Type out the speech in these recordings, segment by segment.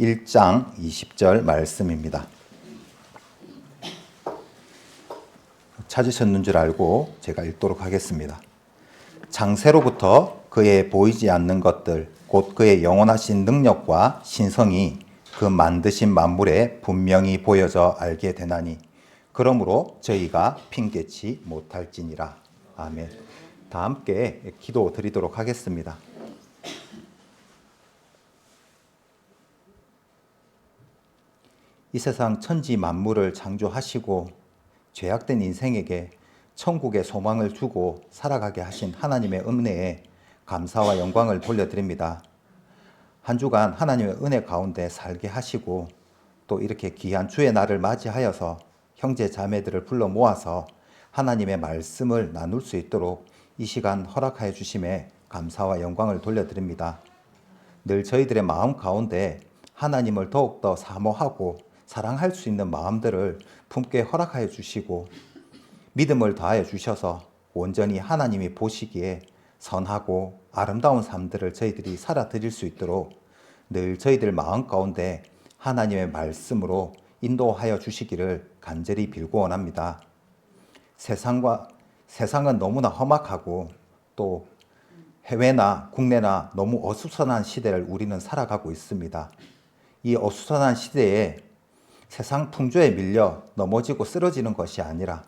1장 20절 말씀입니다. 찾으셨는 줄 알고 제가 읽도록 하겠습니다. 장세로부터 그의 보이지 않는 것들 곧 그의 영원하신 능력과 신성이 그 만드신 만물에 분명히 보여져 알게 되나니 그러므로 저희가 핑계치 못할지니라. 아멘. 다 함께 기도 드리도록 하겠습니다. 이 세상 천지 만물을 창조하시고 죄악된 인생에게 천국의 소망을 주고 살아가게 하신 하나님의 은혜에 감사와 영광을 돌려드립니다. 한 주간 하나님의 은혜 가운데 살게 하시고 또 이렇게 귀한 주의 날을 맞이하여서 형제 자매들을 불러 모아서 하나님의 말씀을 나눌 수 있도록 이 시간 허락하여 주심에 감사와 영광을 돌려드립니다. 늘 저희들의 마음 가운데 하나님을 더욱더 사모하고 사랑할 수 있는 마음들을 품게 허락하여 주시고 믿음을 더하여 주셔서 온전히 하나님이 보시기에 선하고 아름다운 삶들을 저희들이 살아드릴 수 있도록 늘 저희들 마음 가운데 하나님의 말씀으로 인도하여 주시기를 간절히 빌고 원합니다. 세상은 너무나 험악하고 또 해외나 국내나 너무 어수선한 시대를 우리는 살아가고 있습니다. 이 어수선한 시대에 세상 풍조에 밀려 넘어지고 쓰러지는 것이 아니라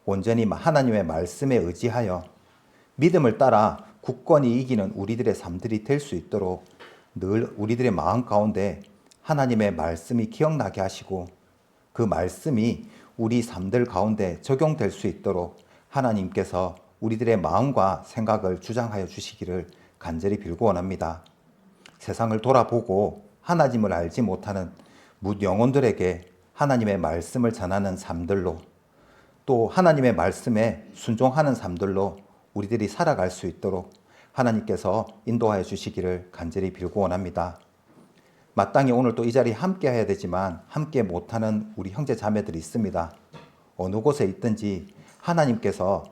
온전히 하나님의 말씀에 의지하여 믿음을 따라 굳건히 이기는 우리들의 삶들이 될 수 있도록 늘 우리들의 마음 가운데 하나님의 말씀이 기억나게 하시고 그 말씀이 우리 삶들 가운데 적용될 수 있도록 하나님께서 우리들의 마음과 생각을 주장하여 주시기를 간절히 빌고 원합니다. 세상을 돌아보고 하나님을 알지 못하는 뭇 영혼들에게 하나님의 말씀을 전하는 삶들로 또 하나님의 말씀에 순종하는 삶들로 우리들이 살아갈 수 있도록 하나님께서 인도하여 주시기를 간절히 빌고 원합니다. 마땅히 오늘 또 이 자리에 함께 해야 되지만 함께 못하는 우리 형제 자매들이 있습니다. 어느 곳에 있든지 하나님께서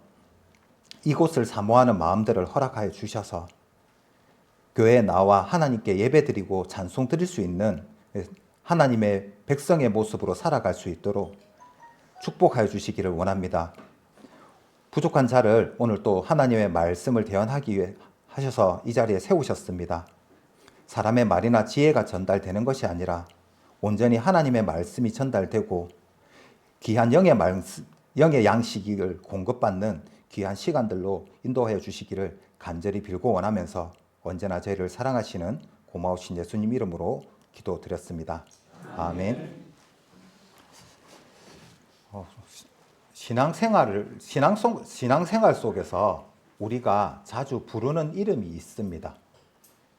이곳을 사모하는 마음들을 허락하여 주셔서 교회에 나와 하나님께 예배드리고 찬송 드릴 수 있는 하나님의 백성의 모습으로 살아갈 수 있도록 축복하여 주시기를 원합니다. 부족한 자를 오늘 또 하나님의 말씀을 대언하기 위해 하셔서 이 자리에 세우셨습니다. 사람의 말이나 지혜가 전달되는 것이 아니라 온전히 하나님의 말씀이 전달되고 귀한 영의 양식을 공급받는 귀한 시간들로 인도하여 주시기를 간절히 빌고 원하면서 언제나 저희를 사랑하시는 고마우신 예수님 이름으로 기도드렸습니다. 아멘. 신앙생활 속에서 우리가 자주 부르는 이름이 있습니다.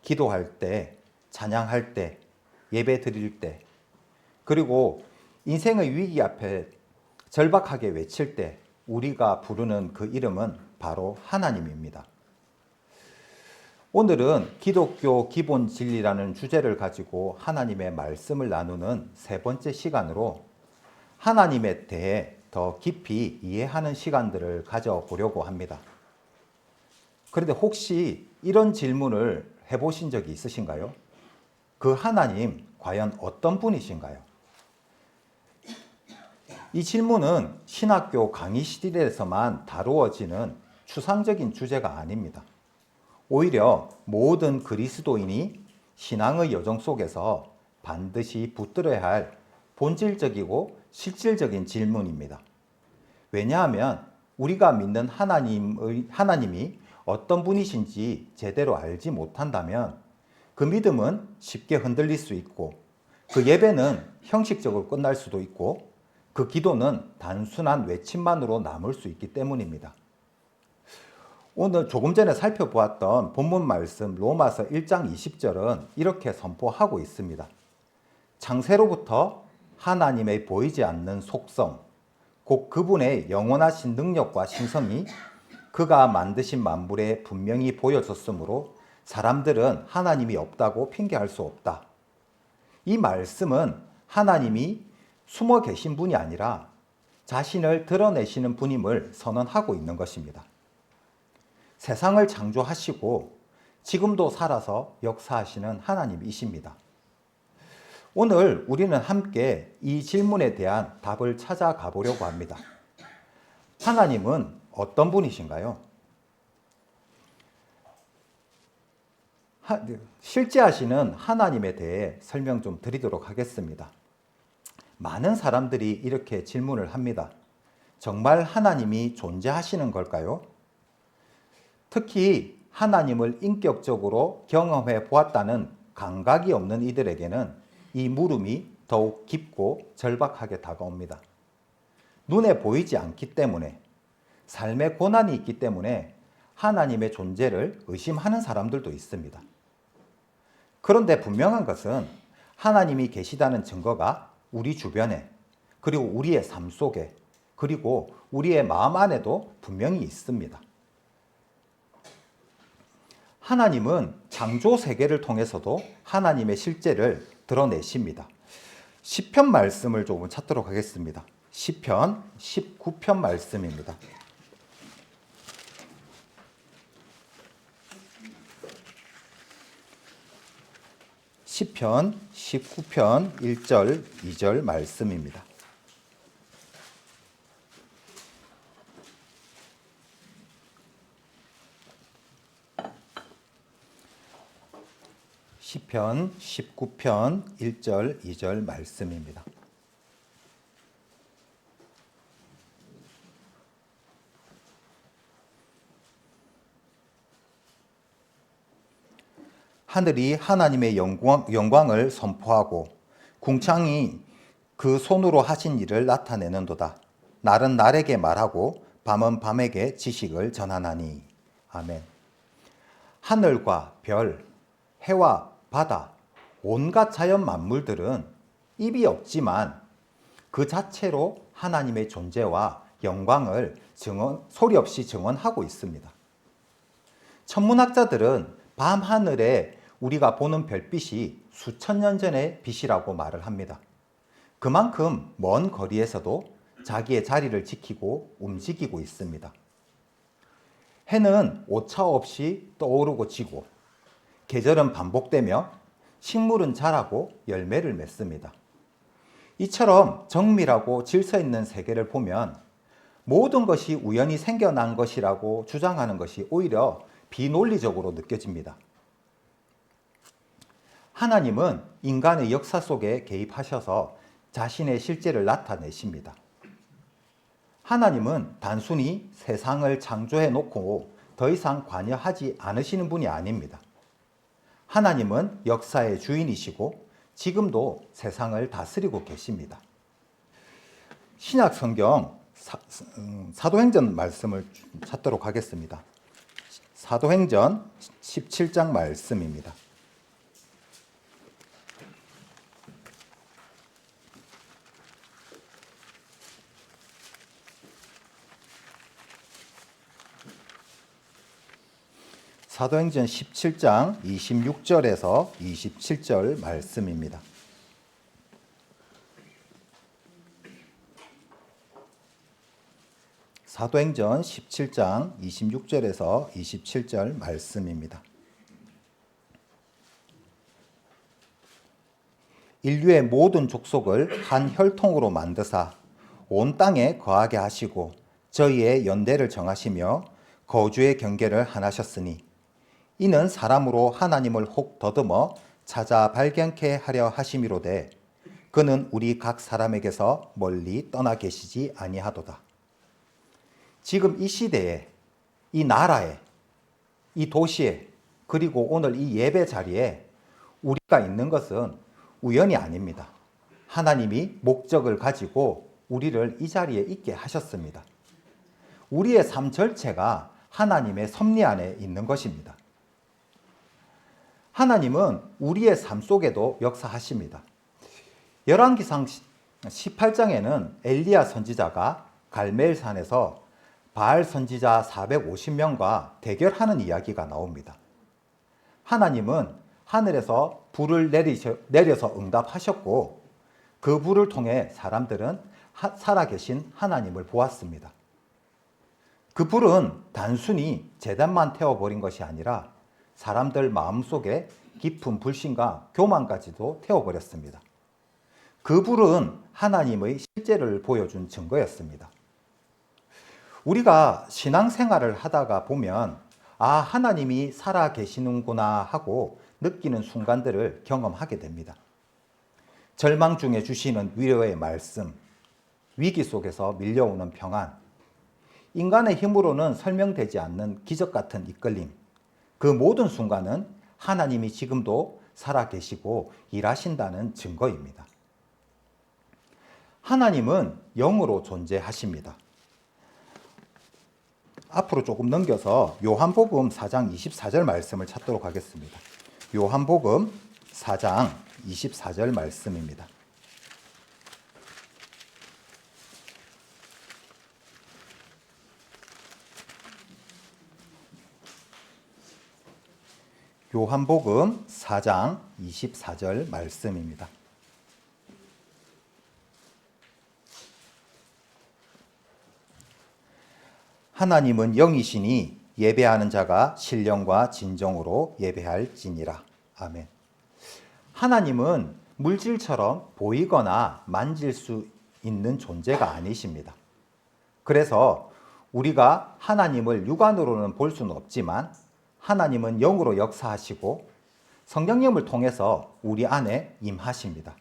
기도할 때, 찬양할 때, 예배 드릴 때, 그리고 인생의 위기 앞에 절박하게 외칠 때 우리가 부르는 그 이름은 바로 하나님입니다. 오늘은 기독교 기본 진리라는 주제를 가지고 하나님의 말씀을 나누는 세 번째 시간으로 하나님에 대해 더 깊이 이해하는 시간들을 가져보려고 합니다. 그런데 혹시 이런 질문을 해보신 적이 있으신가요? 그 하나님 과연 어떤 분이신가요? 이 질문은 신학교 강의실에서만 다루어지는 추상적인 주제가 아닙니다. 오히려 모든 그리스도인이 신앙의 여정 속에서 반드시 붙들어야 할 본질적이고 실질적인 질문입니다. 왜냐하면 우리가 믿는 하나님이 어떤 분이신지 제대로 알지 못한다면 그 믿음은 쉽게 흔들릴 수 있고 그 예배는 형식적으로 끝날 수도 있고 그 기도는 단순한 외침만으로 남을 수 있기 때문입니다. 오늘 조금 전에 살펴보았던 본문 말씀 로마서 1장 20절은 이렇게 선포하고 있습니다. 창세로부터 하나님의 보이지 않는 속성, 곧 그분의 영원하신 능력과 신성이 그가 만드신 만물에 분명히 보여졌으므로 사람들은 하나님이 없다고 핑계할 수 없다. 이 말씀은 하나님이 숨어 계신 분이 아니라 자신을 드러내시는 분임을 선언하고 있는 것입니다. 세상을 창조하시고 지금도 살아서 역사하시는 하나님이십니다. 오늘 우리는 함께 이 질문에 대한 답을 찾아가 보려고 합니다. 하나님은 어떤 분이신가요? 실제하시는 하나님에 대해 설명 좀 드리도록 하겠습니다. 많은 사람들이 이렇게 질문을 합니다. 정말 하나님이 존재하시는 걸까요? 특히 하나님을 인격적으로 경험해 보았다는 감각이 없는 이들에게는 이 물음이 더욱 깊고 절박하게 다가옵니다. 눈에 보이지 않기 때문에, 삶의 고난이 있기 때문에 하나님의 존재를 의심하는 사람들도 있습니다. 그런데 분명한 것은 하나님이 계시다는 증거가 우리 주변에, 그리고 우리의 삶 속에, 그리고 우리의 마음 안에도 분명히 있습니다. 하나님은 창조 세계를 통해서도 하나님의 실제를 드러내십니다. 시편 말씀을 조금 찾도록 하겠습니다. 시편 19편 말씀입니다. 시편 19편 1절 2절 말씀입니다. 시편 19편 1절 2절 말씀입니다. 하늘이 하나님의 영광을 선포하고 궁창이 그 손으로 하신 일을 나타내는도다. 날은 날에게 말하고 밤은 밤에게 지식을 전하나니. 아멘. 하늘과 별, 해와 바다, 온갖 자연 만물들은 입이 없지만 그 자체로 하나님의 존재와 영광을 소리 없이 증언하고 있습니다. 천문학자들은 밤하늘에 우리가 보는 별빛이 수천 년 전의 빛이라고 말을 합니다. 그만큼 먼 거리에서도 자기의 자리를 지키고 움직이고 있습니다. 해는 오차 없이 떠오르고 지고, 계절은 반복되며 식물은 자라고 열매를 맺습니다. 이처럼 정밀하고 질서 있는 세계를 보면 모든 것이 우연히 생겨난 것이라고 주장하는 것이 오히려 비논리적으로 느껴집니다. 하나님은 인간의 역사 속에 개입하셔서 자신의 실제를 나타내십니다. 하나님은 단순히 세상을 창조해 놓고 더 이상 관여하지 않으시는 분이 아닙니다. 하나님은 역사의 주인이시고 지금도 세상을 다스리고 계십니다. 신약 성경 사도행전 말씀을 찾도록 하겠습니다. 사도행전 17장 말씀입니다. 사도행전 17장 26절에서 27절 말씀입니다. 사도행전 17장 26절에서 27절 말씀입니다. 인류의 모든 족속을 한 혈통으로 만드사 온 땅에 거하게 하시고 저희의 연대를 정하시며 거주의 경계를 하나셨으니 이는 사람으로 하나님을 혹 더듬어 찾아 발견케 하려 하심이로되 그는 우리 각 사람에게서 멀리 떠나 계시지 아니하도다. 지금 이 시대에, 이 나라에, 이 도시에, 그리고 오늘 이 예배 자리에 우리가 있는 것은 우연이 아닙니다. 하나님이 목적을 가지고 우리를 이 자리에 있게 하셨습니다. 우리의 삶 전체가 하나님의 섭리 안에 있는 것입니다. 하나님은 우리의 삶 속에도 역사하십니다. 열왕기상 18장에는 엘리야 선지자가 갈멜산에서 바알 선지자 450명과 대결하는 이야기가 나옵니다. 하나님은 하늘에서 불을 내려서 응답하셨고 그 불을 통해 사람들은 살아계신 하나님을 보았습니다. 그 불은 단순히 제단만 태워버린 것이 아니라 사람들 마음속에 깊은 불신과 교만까지도 태워버렸습니다. 그 불은 하나님의 실제를 보여준 증거였습니다. 우리가 신앙생활을 하다가 보면 하나님이 살아 계시는구나 하고 느끼는 순간들을 경험하게 됩니다. 절망 중에 주시는 위로의 말씀, 위기 속에서 밀려오는 평안, 인간의 힘으로는 설명되지 않는 기적 같은 이끌림, 그 모든 순간은 하나님이 지금도 살아 계시고 일하신다는 증거입니다. 하나님은 영으로 존재하십니다. 앞으로 조금 넘겨서 요한복음 4장 24절 말씀을 찾도록 하겠습니다. 요한복음 4장 24절 말씀입니다. 요한복음 4장 24절 말씀입니다. 하나님은 영이시니 예배하는 자가 신령과 진정으로 예배할지니라. 아멘. 하나님은 물질처럼 보이거나 만질 수 있는 존재가 아니십니다. 그래서 우리가 하나님을 육안으로는 볼 수는 없지만 하나님은 영으로 역사하시고 성령님을 통해서 우리 안에 임하십니다.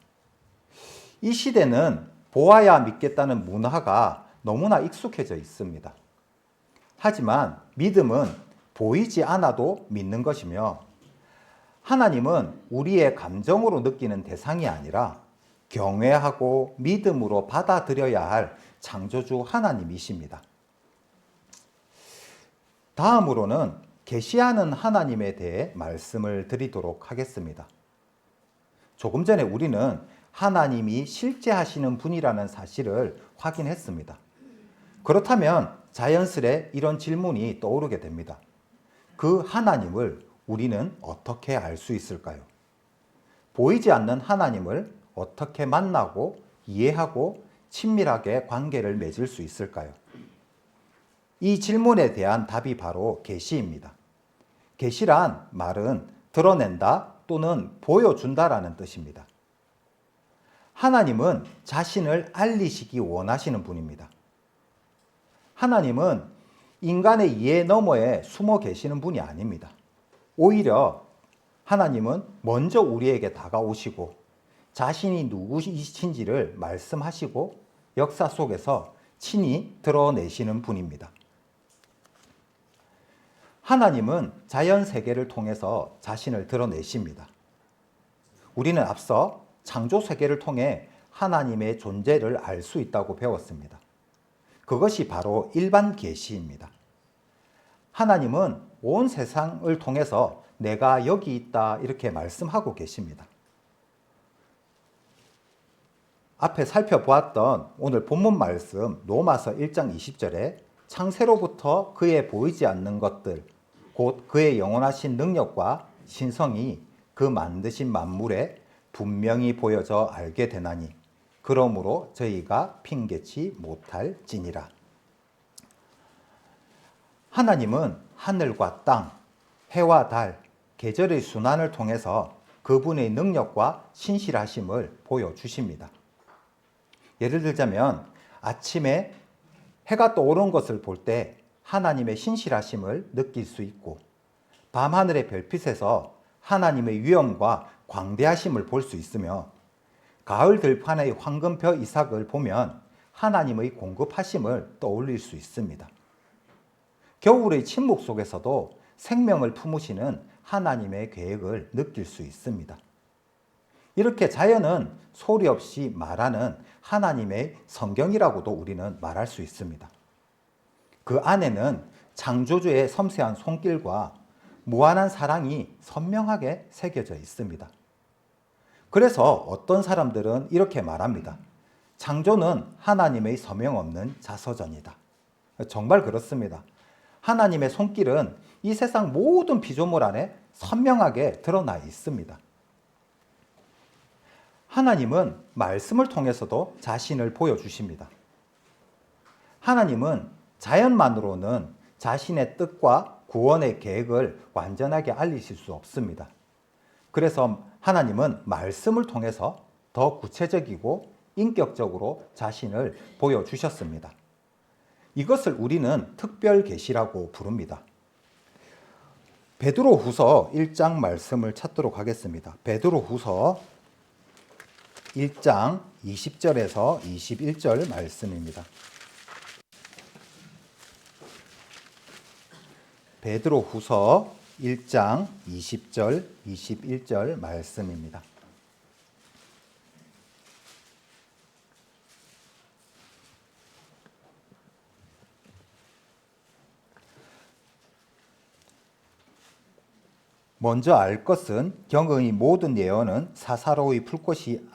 이 시대는 보아야 믿겠다는 문화가 너무나 익숙해져 있습니다. 하지만 믿음은 보이지 않아도 믿는 것이며 하나님은 우리의 감정으로 느끼는 대상이 아니라 경외하고 믿음으로 받아들여야 할 창조주 하나님이십니다. 다음으로는 계시하는 하나님에 대해 말씀을 드리도록 하겠습니다. 조금 전에 우리는 하나님이 실제 하시는 분이라는 사실을 확인했습니다. 그렇다면 자연스레 이런 질문이 떠오르게 됩니다. 그 하나님을 우리는 어떻게 알 수 있을까요? 보이지 않는 하나님을 어떻게 만나고 이해하고 친밀하게 관계를 맺을 수 있을까요? 이 질문에 대한 답이 바로 계시입니다. 계시란 말은 드러낸다 또는 보여준다라는 뜻입니다. 하나님은 자신을 알리시기 원하시는 분입니다. 하나님은 인간의 이해 너머에 숨어 계시는 분이 아닙니다. 오히려 하나님은 먼저 우리에게 다가오시고 자신이 누구이신지를 말씀하시고 역사 속에서 친히 드러내시는 분입니다. 하나님은 자연 세계를 통해서 자신을 드러내십니다. 우리는 앞서 창조 세계를 통해 하나님의 존재를 알 수 있다고 배웠습니다. 그것이 바로 일반 계시입니다. 하나님은 온 세상을 통해서 내가 여기 있다 이렇게 말씀하고 계십니다. 앞에 살펴보았던 오늘 본문 말씀 로마서 1장 20절에 창세로부터 그의 보이지 않는 것들 곧 그의 영원하신 능력과 신성이 그 만드신 만물에 분명히 보여져 알게 되나니 그러므로 저희가 핑계치 못할지니라. 하나님은 하늘과 땅, 해와 달, 계절의 순환을 통해서 그분의 능력과 신실하심을 보여주십니다. 예를 들자면 아침에 해가 떠오르는 것을 볼 때 하나님의 신실하심을 느낄 수 있고 밤하늘의 별빛에서 하나님의 위엄과 광대하심을 볼 수 있으며 가을 들판의 황금벼 이삭을 보면 하나님의 공급하심을 떠올릴 수 있습니다. 겨울의 침묵 속에서도 생명을 품으시는 하나님의 계획을 느낄 수 있습니다. 이렇게 자연은 소리 없이 말하는 하나님의 성경이라고도 우리는 말할 수 있습니다. 그 안에는 창조주의 섬세한 손길과 무한한 사랑이 선명하게 새겨져 있습니다. 그래서 어떤 사람들은 이렇게 말합니다. 창조는 하나님의 서명 없는 자서전이다. 정말 그렇습니다. 하나님의 손길은 이 세상 모든 피조물 안에 선명하게 드러나 있습니다. 하나님은 말씀을 통해서도 자신을 보여주십니다. 하나님은 자연만으로는 자신의 뜻과 구원의 계획을 완전하게 알리실 수 없습니다. 그래서 하나님은 말씀을 통해서 더 구체적이고 인격적으로 자신을 보여주셨습니다. 이것을 우리는 특별 계시라고 부릅니다. 베드로후서 1장 말씀을 찾도록 하겠습니다. 베드로후서 1장 20절에서 21절 말씀입니다. 베드로후서 1장 20절, 21절 말씀입니다. 먼저 알 것은 경의 모든 예언은 사사로이 풀 것이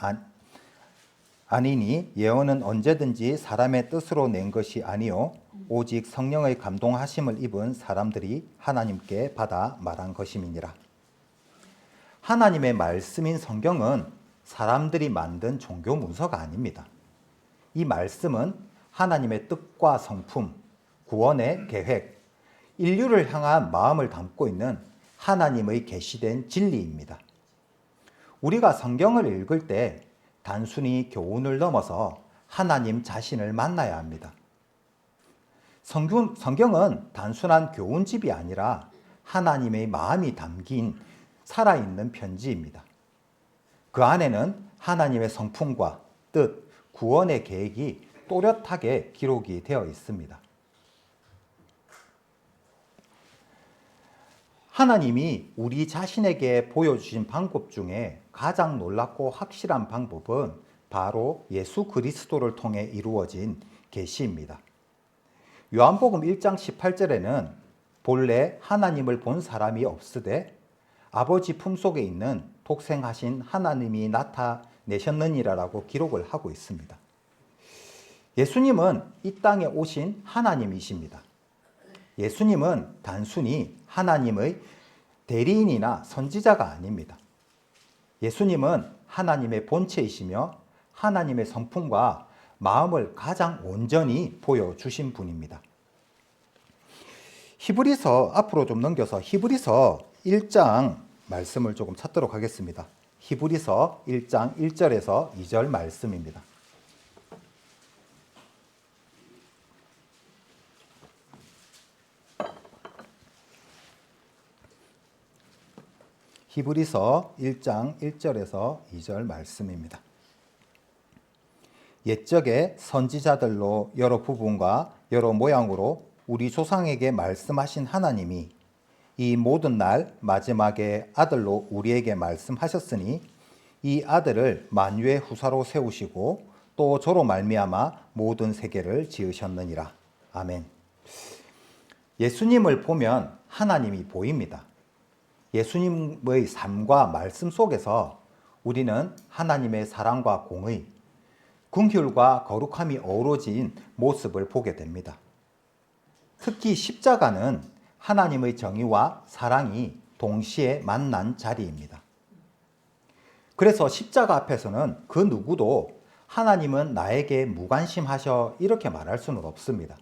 아니니 예언은 언제든지 사람의 뜻으로 낸 것이 아니요 오직 성령의 감동하심을 입은 사람들이 하나님께 받아 말한 것임이니라. 하나님의 말씀인 성경은 사람들이 만든 종교 문서가 아닙니다. 이 말씀은 하나님의 뜻과 성품, 구원의 계획, 인류를 향한 마음을 담고 있는 하나님의 계시된 진리입니다. 우리가 성경을 읽을 때 단순히 교훈을 넘어서 하나님 자신을 만나야 합니다. 성경은 단순한 교훈집이 아니라 하나님의 마음이 담긴 살아있는 편지입니다. 그 안에는 하나님의 성품과 뜻, 구원의 계획이 또렷하게 기록이 되어 있습니다. 하나님이 우리 자신에게 보여주신 방법 중에 가장 놀랍고 확실한 방법은 바로 예수 그리스도를 통해 이루어진 계시입니다. 요한복음 1장 18절에는 본래 하나님을 본 사람이 없으되 아버지 품속에 있는 독생하신 하나님이 나타내셨느니라라고 기록을 하고 있습니다. 예수님은 이 땅에 오신 하나님이십니다. 예수님은 단순히 하나님의 대리인이나 선지자가 아닙니다. 예수님은 하나님의 본체이시며 하나님의 성품과 마음을 가장 온전히 보여주신 분입니다. 히브리서 앞으로 좀 넘겨서 히브리서 1장 말씀을 조금 찾도록 하겠습니다. 히브리서 1장 1절에서 2절 말씀입니다. 히브리서 1장 1절에서 2절 말씀입니다. 옛적에 선지자들로 여러 부분과 여러 모양으로 우리 조상에게 말씀하신 하나님이 이 모든 날 마지막에 아들로 우리에게 말씀하셨으니 이 아들을 만유의 후사로 세우시고 또 저로 말미암아 모든 세계를 지으셨느니라. 아멘. 예수님을 보면 하나님이 보입니다. 예수님의 삶과 말씀 속에서 우리는 하나님의 사랑과 공의, 긍휼과 거룩함이 어우러진 모습을 보게 됩니다. 특히 십자가는 하나님의 정의와 사랑이 동시에 만난 자리입니다. 그래서 십자가 앞에서는 그 누구도 하나님은 나에게 무관심하셔 이렇게 말할 수는 없습니다.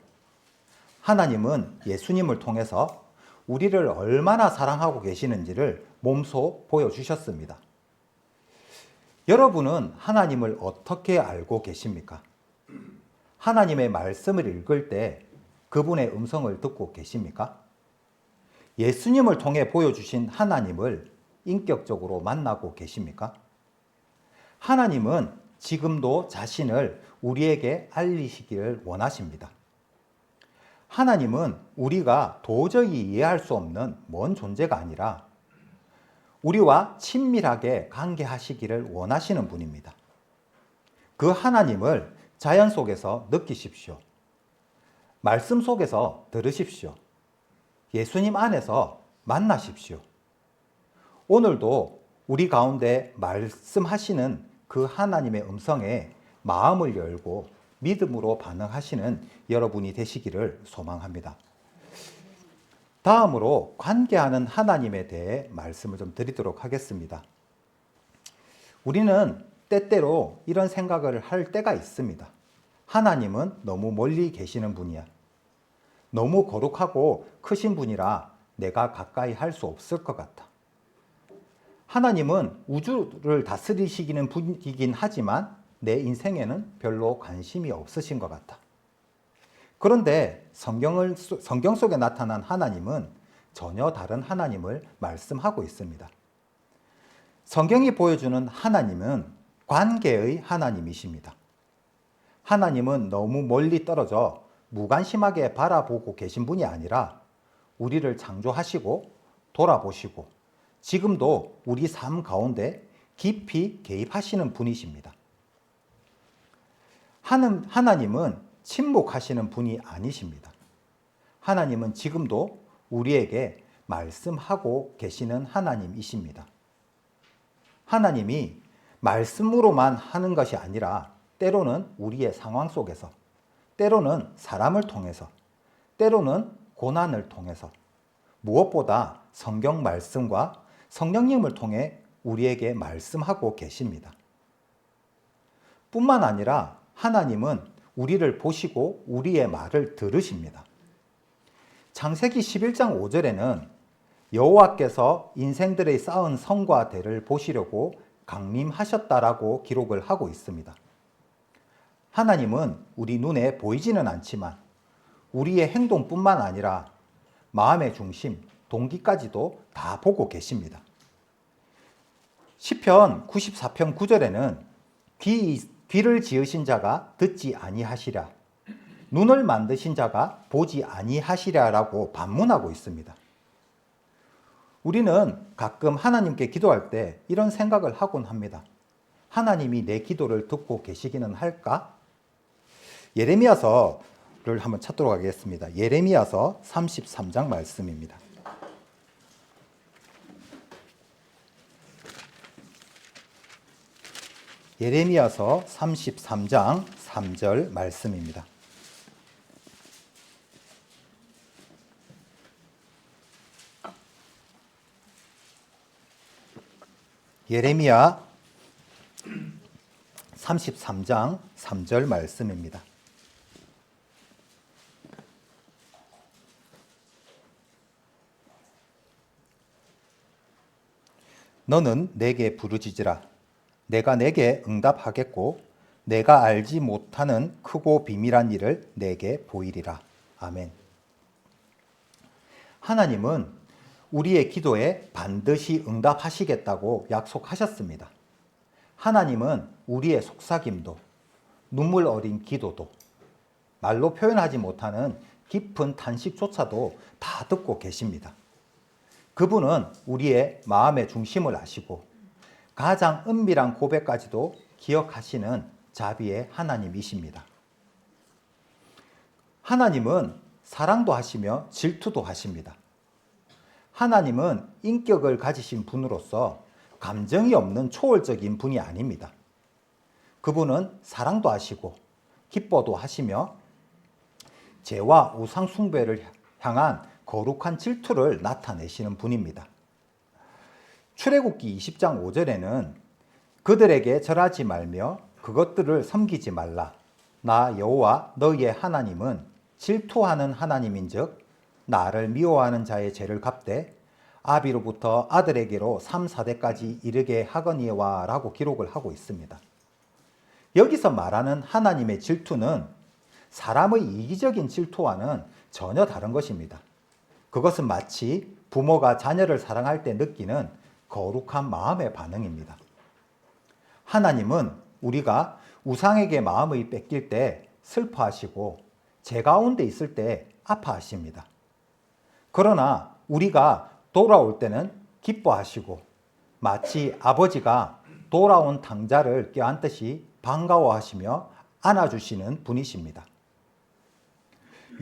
하나님은 예수님을 통해서 우리를 얼마나 사랑하고 계시는지를 몸소 보여주셨습니다. 여러분은 하나님을 어떻게 알고 계십니까? 하나님의 말씀을 읽을 때 그분의 음성을 듣고 계십니까? 예수님을 통해 보여주신 하나님을 인격적으로 만나고 계십니까? 하나님은 지금도 자신을 우리에게 알리시기를 원하십니다. 하나님은 우리가 도저히 이해할 수 없는 먼 존재가 아니라 우리와 친밀하게 관계하시기를 원하시는 분입니다. 그 하나님을 자연 속에서 느끼십시오. 말씀 속에서 들으십시오. 예수님 안에서 만나십시오. 오늘도 우리 가운데 말씀하시는 그 하나님의 음성에 마음을 열고 믿음으로 반응하시는 여러분이 되시기를 소망합니다. 다음으로 관계하는 하나님에 대해 말씀을 좀 드리도록 하겠습니다. 우리는 때때로 이런 생각을 할 때가 있습니다. 하나님은 너무 멀리 계시는 분이야. 너무 거룩하고 크신 분이라 내가 가까이 할 수 없을 것 같아. 하나님은 우주를 다스리시기는 분이긴 하지만 내 인생에는 별로 관심이 없으신 것 같아. 그런데 성경 속에 나타난 하나님은 전혀 다른 하나님을 말씀하고 있습니다. 성경이 보여주는 하나님은 관계의 하나님이십니다. 하나님은 너무 멀리 떨어져 무관심하게 바라보고 계신 분이 아니라 우리를 창조하시고 돌아보시고 지금도 우리 삶 가운데 깊이 개입하시는 분이십니다. 하나님은 침묵하시는 분이 아니십니다. 하나님은 지금도 우리에게 말씀하고 계시는 하나님이십니다. 하나님이 말씀으로만 하는 것이 아니라 때로는 우리의 상황 속에서, 때로는 사람을 통해서, 때로는 고난을 통해서, 무엇보다 성경 말씀과 성령님을 통해 우리에게 말씀하고 계십니다. 뿐만 아니라 하나님은 우리를 보시고 우리의 말을 들으십니다. 창세기 11장 5절에는 여호와께서 인생들의 쌓은 성과 대를 보시려고 강림하셨다라고 기록을 하고 있습니다. 하나님은 우리 눈에 보이지는 않지만 우리의 행동뿐만 아니라 마음의 중심, 동기까지도 다 보고 계십니다. 시편 94편 9절에는 귀를 지으신 자가 듣지 아니하시랴, 눈을 만드신 자가 보지 아니하시랴라고 반문하고 있습니다. 우리는 가끔 하나님께 기도할 때 이런 생각을 하곤 합니다. 하나님이 내 기도를 듣고 계시기는 할까? 예레미야서를 한번 찾도록 하겠습니다. 예레미야서 33장 말씀입니다. 예레미야서 33장 3절 말씀입니다. 예레미야 33장 3절 말씀입니다. 너는 내게 부르짖으라. 내가 내게 응답하겠고 내가 알지 못하는 크고 비밀한 일을 내게 보이리라. 아멘. 하나님은 우리의 기도에 반드시 응답하시겠다고 약속하셨습니다. 하나님은 우리의 속삭임도, 눈물 어린 기도도, 말로 표현하지 못하는 깊은 탄식조차도 다 듣고 계십니다. 그분은 우리의 마음의 중심을 아시고 가장 은밀한 고백까지도 기억하시는 자비의 하나님이십니다. 하나님은 사랑도 하시며 질투도 하십니다. 하나님은 인격을 가지신 분으로서 감정이 없는 초월적인 분이 아닙니다. 그분은 사랑도 하시고 기뻐도 하시며 죄와 우상 숭배를 향한 거룩한 질투를 나타내시는 분입니다. 출애굽기 20장 5절에는 그들에게 절하지 말며 그것들을 섬기지 말라. 나 여호와 너희의 하나님은 질투하는 하나님인즉 나를 미워하는 자의 죄를 갚되 아비로부터 아들에게로 3, 4대까지 이르게 하거니와 라고 기록을 하고 있습니다. 여기서 말하는 하나님의 질투는 사람의 이기적인 질투와는 전혀 다른 것입니다. 그것은 마치 부모가 자녀를 사랑할 때 느끼는 거룩한 마음의 반응입니다. 하나님은 우리가 우상에게 마음을 뺏길 때 슬퍼하시고 죄 가운데 있을 때 아파하십니다. 그러나 우리가 돌아올 때는 기뻐하시고 마치 아버지가 돌아온 탕자를 껴안듯이 반가워하시며 안아주시는 분이십니다.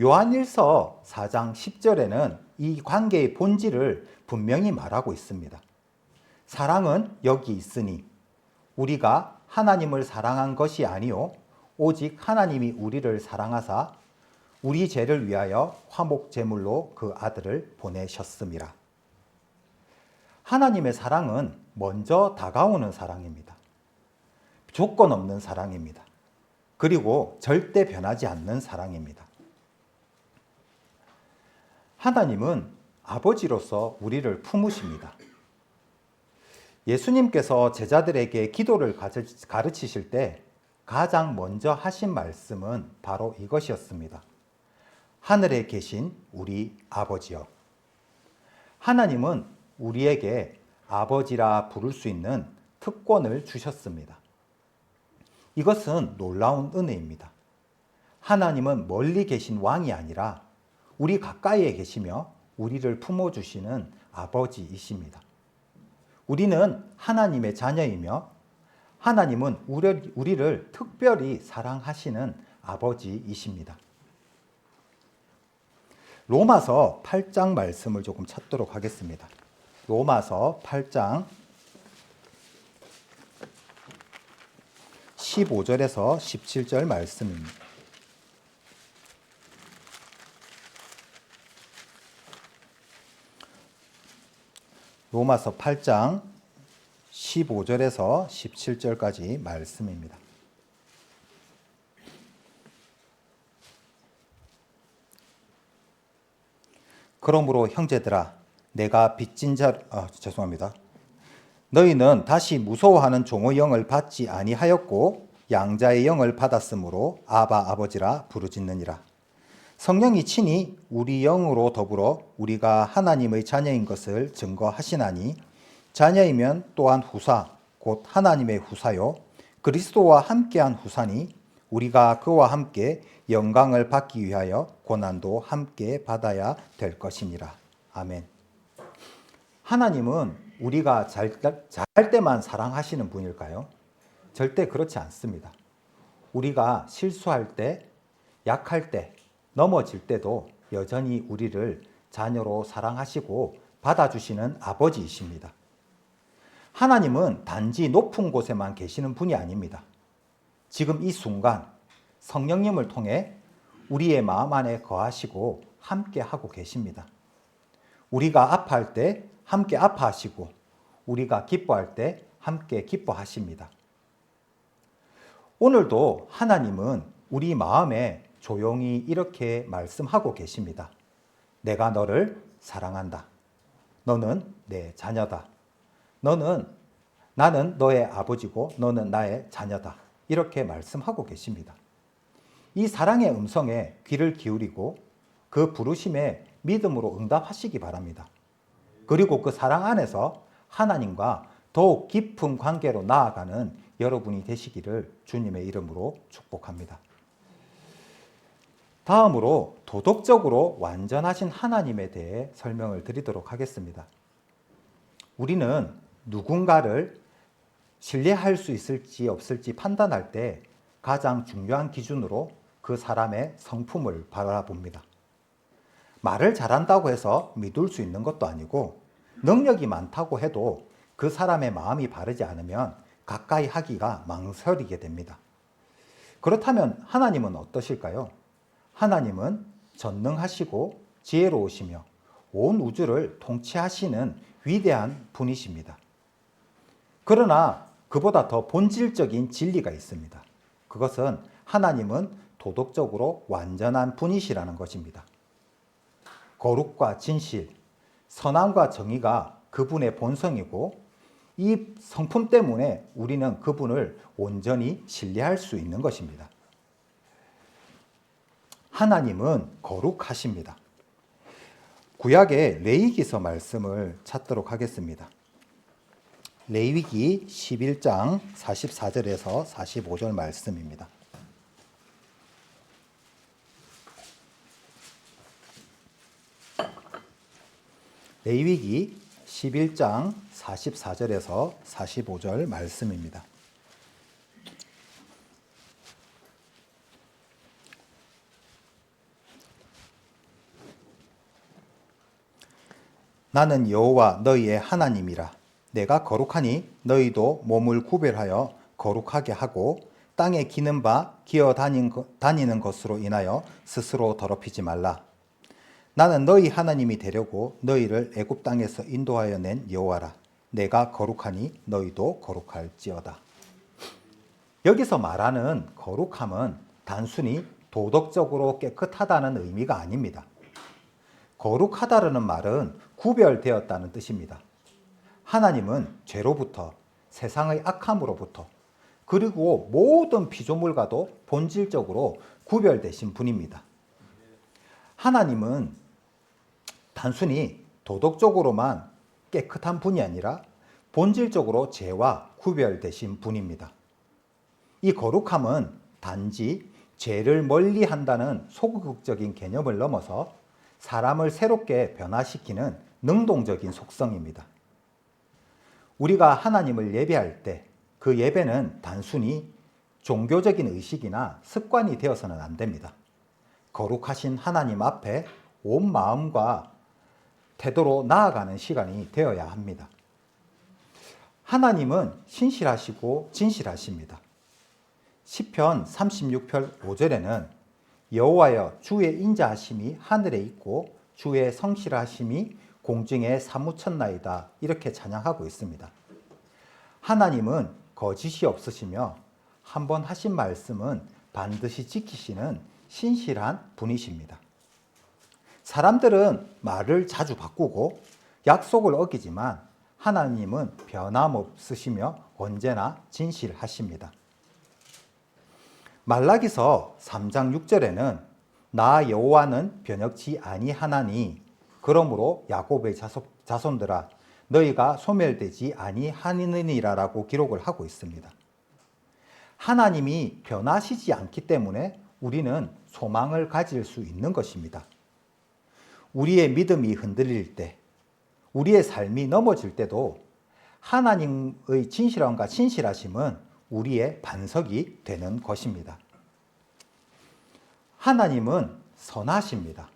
요한일서 4장 10절에는 이 관계의 본질을 분명히 말하고 있습니다. 사랑은 여기 있으니 우리가 하나님을 사랑한 것이 아니요 오직 하나님이 우리를 사랑하사 우리 죄를 위하여 화목 제물로 그 아들을 보내셨음이라. 하나님의 사랑은 먼저 다가오는 사랑입니다. 조건 없는 사랑입니다. 그리고 절대 변하지 않는 사랑입니다. 하나님은 아버지로서 우리를 품으십니다. 예수님께서 제자들에게 기도를 가르치실 때 가장 먼저 하신 말씀은 바로 이것이었습니다. 하늘에 계신 우리 아버지여. 하나님은 우리에게 아버지라 부를 수 있는 특권을 주셨습니다. 이것은 놀라운 은혜입니다. 하나님은 멀리 계신 왕이 아니라 우리 가까이에 계시며 우리를 품어주시는 아버지이십니다. 우리는 하나님의 자녀이며 하나님은 우리를 특별히 사랑하시는 아버지이십니다. 로마서 8장 말씀을 조금 찾도록 하겠습니다. 로마서 8장 15절에서 17절 말씀입니다. 로마서 8장 15절에서 17절까지 말씀입니다. 그러므로 형제들아, 내가 빚진 죄송합니다. 너희는 다시 무서워하는 종의 영을 받지 아니하였고 양자의 영을 받았으므로 아바 아버지라 부르짖느니라. 성령이 친히 우리 영으로 더불어 우리가 하나님의 자녀인 것을 증거하시나니 자녀이면 또한 후사 곧 하나님의 후사요 그리스도와 함께한 후사니 우리가 그와 함께 영광을 받기 위하여 고난도 함께 받아야 될 것이니라. 아멘. 하나님은 우리가 잘 때만 사랑하시는 분일까요? 절대 그렇지 않습니다. 우리가 실수할 때, 약할 때, 넘어질 때도 여전히 우리를 자녀로 사랑하시고 받아주시는 아버지이십니다. 하나님은 단지 높은 곳에만 계시는 분이 아닙니다. 지금 이 순간 성령님을 통해 우리의 마음 안에 거하시고 함께 하고 계십니다. 우리가 아파할 때 함께 아파하시고 우리가 기뻐할 때 함께 기뻐하십니다. 오늘도 하나님은 우리 마음에 조용히 이렇게 말씀하고 계십니다. 내가 너를 사랑한다. 너는 내 자녀다. 나는 너의 아버지고 너는 나의 자녀다. 이렇게 말씀하고 계십니다. 이 사랑의 음성에 귀를 기울이고 그 부르심에 믿음으로 응답하시기 바랍니다. 그리고 그 사랑 안에서 하나님과 더욱 깊은 관계로 나아가는 여러분이 되시기를 주님의 이름으로 축복합니다. 다음으로 도덕적으로 완전하신 하나님에 대해 설명을 드리도록 하겠습니다. 우리는 누군가를 신뢰할 수 있을지 없을지 판단할 때 가장 중요한 기준으로 그 사람의 성품을 바라봅니다. 말을 잘한다고 해서 믿을 수 있는 것도 아니고 능력이 많다고 해도 그 사람의 마음이 바르지 않으면 가까이 하기가 망설이게 됩니다. 그렇다면 하나님은 어떠실까요? 하나님은 전능하시고 지혜로우시며 온 우주를 통치하시는 위대한 분이십니다. 그러나 그보다 더 본질적인 진리가 있습니다. 그것은 하나님은 도덕적으로 완전한 분이시라는 것입니다. 거룩과 진실, 선함과 정의가 그분의 본성이고 이 성품 때문에 우리는 그분을 온전히 신뢰할 수 있는 것입니다. 하나님은 거룩하십니다. 구약의 레위기서 말씀을 찾도록 하겠습니다. 레위기 11장 44절에서 45절 말씀입니다. 레위기 11장 44절에서 45절 말씀입니다. 나는 여호와 너희의 하나님이라. 내가 거룩하니 너희도 몸을 구별하여 거룩하게 하고 땅에 기는 바 기어 다니는 것으로 인하여 스스로 더럽히지 말라. 나는 너희 하나님이 되려고 너희를 애굽 땅에서 인도하여 낸 여호와라. 내가 거룩하니 너희도 거룩할지어다. 여기서 말하는 거룩함은 단순히 도덕적으로 깨끗하다는 의미가 아닙니다. 거룩하다는 말은 구별되었다는 뜻입니다. 하나님은 죄로부터, 세상의 악함으로부터, 그리고 모든 피조물과도 본질적으로 구별되신 분입니다. 하나님은 단순히 도덕적으로만 깨끗한 분이 아니라 본질적으로 죄와 구별되신 분입니다. 이 거룩함은 단지 죄를 멀리한다는 소극적인 개념을 넘어서 사람을 새롭게 변화시키는 능동적인 속성입니다. 우리가 하나님을 예배할 때 그 예배는 단순히 종교적인 의식이나 습관이 되어서는 안 됩니다. 거룩하신 하나님 앞에 온 마음과 태도로 나아가는 시간이 되어야 합니다. 하나님은 신실하시고 진실하십니다. 시편 36편 5절에는 여호와여 주의 인자하심이 하늘에 있고 주의 성실하심이 공중에 사무쳤나이다, 이렇게 찬양하고 있습니다. 하나님은 거짓이 없으시며 한 번 하신 말씀은 반드시 지키시는 신실한 분이십니다. 사람들은 말을 자주 바꾸고 약속을 어기지만 하나님은 변함없으시며 언제나 진실하십니다. 말라기서 3장 6절에는 나 여호와는 변혁치 아니하나니 그러므로 야곱의 자손들아 너희가 소멸되지 아니하느니라라고 기록을 하고 있습니다. 하나님이 변하시지 않기 때문에 우리는 소망을 가질 수 있는 것입니다. 우리의 믿음이 흔들릴 때, 우리의 삶이 넘어질 때도 하나님의 진실함과 진실하심은 우리의 반석이 되는 것입니다. 하나님은 선하십니다.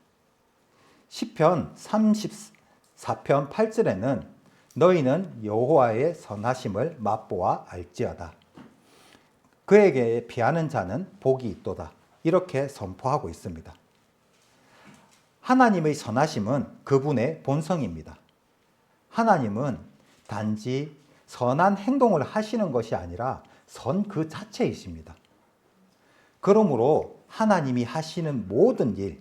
시편 34편 8절에는 너희는 여호와의 선하심을 맛보아 알지어다. 그에게 피하는 자는 복이 있도다, 이렇게 선포하고 있습니다. 하나님의 선하심은 그분의 본성입니다. 하나님은 단지 선한 행동을 하시는 것이 아니라 선 그 자체이십니다. 그러므로 하나님이 하시는 모든 일,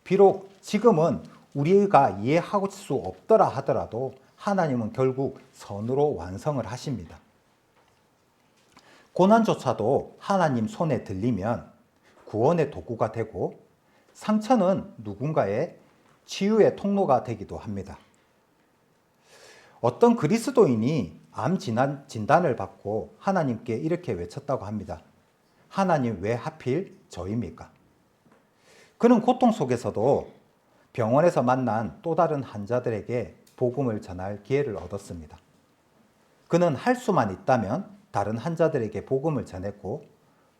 비록 지금은 우리가 이해할 수 없더라 하더라도 하나님은 결국 선으로 완성을 하십니다. 고난조차도 하나님 손에 들리면 구원의 도구가 되고 상처는 누군가의 치유의 통로가 되기도 합니다. 어떤 그리스도인이 암 진단을 받고 하나님께 이렇게 외쳤다고 합니다. 하나님 왜 하필 저입니까? 그는 고통 속에서도 병원에서 만난 또 다른 환자들에게 복음을 전할 기회를 얻었습니다. 그는 할 수만 있다면 다른 환자들에게 복음을 전했고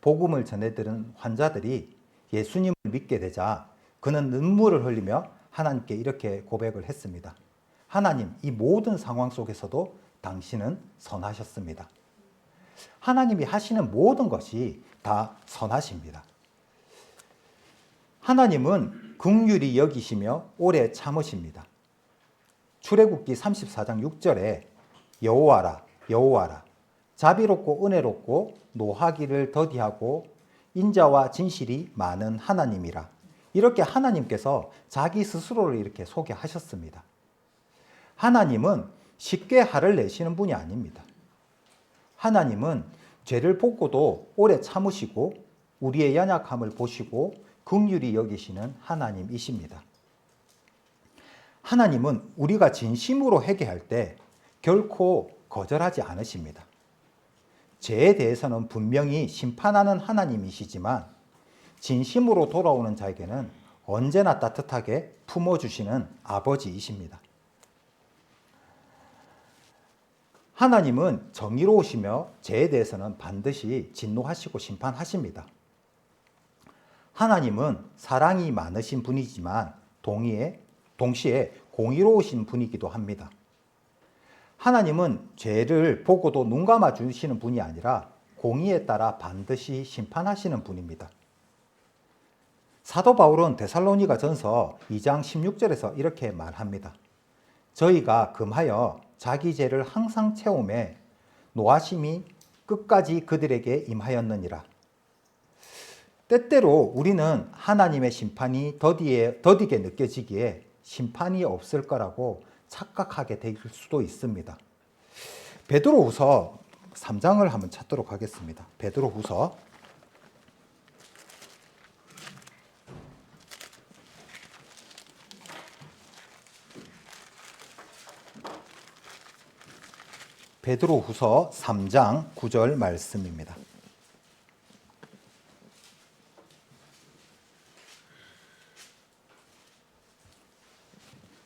복음을 전해들은 환자들이 예수님을 믿게 되자 그는 눈물을 흘리며 하나님께 이렇게 고백을 했습니다. 하나님, 이 모든 상황 속에서도 당신은 선하셨습니다. 하나님이 하시는 모든 것이 다 선하십니다. 하나님은 긍휼히 여기시며 오래 참으십니다. 출애굽기 34장 6절에 여호와라 여호와라 자비롭고 은혜롭고 노하기를 더디하고 인자와 진실이 많은 하나님이라, 이렇게 하나님께서 자기 스스로를 이렇게 소개하셨습니다. 하나님은 쉽게 화를 내시는 분이 아닙니다. 하나님은 죄를 보고도 오래 참으시고 우리의 연약함을 보시고 긍휼히 여기시는 하나님이십니다. 하나님은 우리가 진심으로 회개할 때 결코 거절하지 않으십니다. 죄에 대해서는 분명히 심판하는 하나님이시지만 진심으로 돌아오는 자에게는 언제나 따뜻하게 품어주시는 아버지이십니다. 하나님은 정의로우시며 죄에 대해서는 반드시 진노하시고 심판하십니다. 하나님은 사랑이 많으신 분이지만 동시에 공의로우신 분이기도 합니다. 하나님은 죄를 보고도 눈 감아 주시는 분이 아니라 공의에 따라 반드시 심판하시는 분입니다. 사도 바울은 데살로니가 전서 2장 16절에서 이렇게 말합니다. 저희가 금하여 자기 죄를 항상 채우매 노하심이 끝까지 그들에게 임하였느니라. 때때로 우리는 하나님의 심판이 더디게 느껴지기에 심판이 없을 거라고 착각하게 될 수도 있습니다. 베드로후서 3장을 한번 찾도록 하겠습니다. 베드로후서 3장 9절 말씀입니다.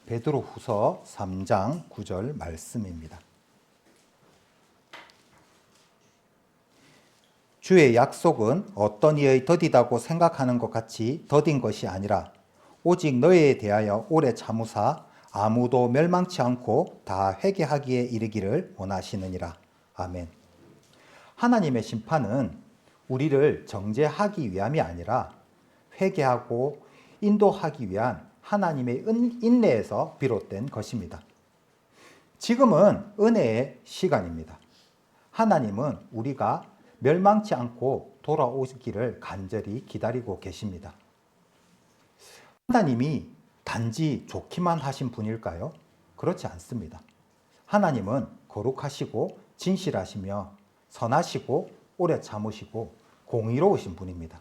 베드로후서 3장 9절 말씀입니다. 주의 약속은 어떤 이의 더디다고 생각하는 것 같이 더딘 것이 아니라 오직 너희에 대하여 오래 참으사 아무도 멸망치 않고 다 회개하기에 이르기를 원하시느니라. 아멘. 하나님의 심판은 우리를 정죄하기 위함이 아니라 회개하고 인도하기 위한 하나님의 인내에서 비롯된 것입니다. 지금은 은혜의 시간입니다. 하나님은 우리가 멸망치 않고 돌아오기를 간절히 기다리고 계십니다. 하나님이 단지 좋기만 하신 분일까요? 그렇지 않습니다. 하나님은 거룩하시고 진실하시며 선하시고 오래 참으시고 공의로우신 분입니다.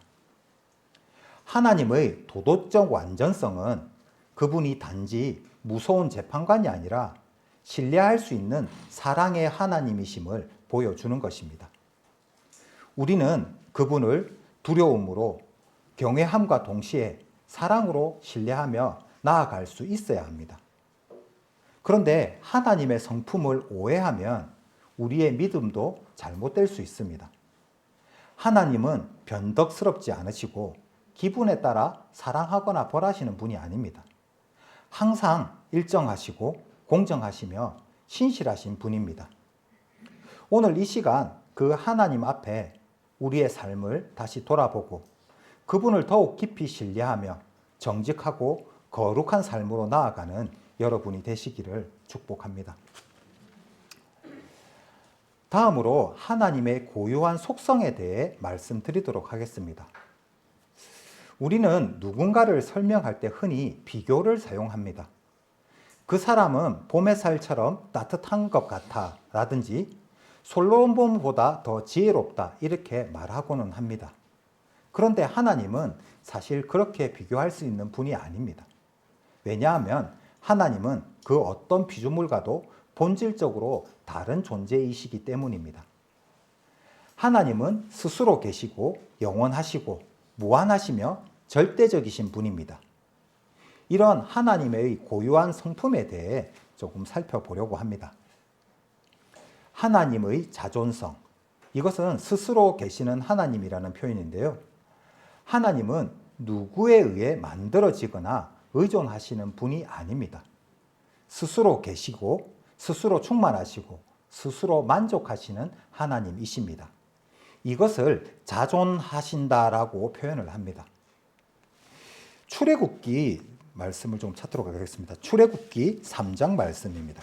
하나님의 도덕적 완전성은 그분이 단지 무서운 재판관이 아니라 신뢰할 수 있는 사랑의 하나님이심을 보여주는 것입니다. 우리는 그분을 두려움으로 경외함과 동시에 사랑으로 신뢰하며 나아갈 수 있어야 합니다. 그런데 하나님의 성품을 오해하면 우리의 믿음도 잘못될 수 있습니다. 하나님은 변덕스럽지 않으시고 기분에 따라 사랑하거나 벌하시는 분이 아닙니다. 항상 일정하시고 공정하시며 신실하신 분입니다. 오늘 이 시간 그 하나님 앞에 우리의 삶을 다시 돌아보고 그분을 더욱 깊이 신뢰하며 정직하고 거룩한 삶으로 나아가는 여러분이 되시기를 축복합니다. 다음으로 하나님의 고유한 속성에 대해 말씀드리도록 하겠습니다. 우리는 누군가를 설명할 때 흔히 비교를 사용합니다. 그 사람은 봄햇살처럼 따뜻한 것 같아 라든지 솔로몬보다 더 지혜롭다 이렇게 말하고는 합니다. 그런데 하나님은 사실 그렇게 비교할 수 있는 분이 아닙니다. 왜냐하면 하나님은 그 어떤 피조물과도 본질적으로 다른 존재이시기 때문입니다. 하나님은 스스로 계시고 영원하시고 무한하시며 절대적이신 분입니다. 이런 하나님의 고유한 성품에 대해 조금 살펴보려고 합니다. 하나님의 자존성, 이것은 스스로 계시는 하나님이라는 표현인데요. 하나님은 누구에 의해 만들어지거나 의존하시는 분이 아닙니다. 스스로 계시고 스스로 충만하시고 스스로 만족하시는 하나님이십니다. 이것을 자존하신다라고 표현을 합니다. 출애굽기 말씀을 좀 찾도록 하겠습니다. 출애굽기 3장 말씀입니다.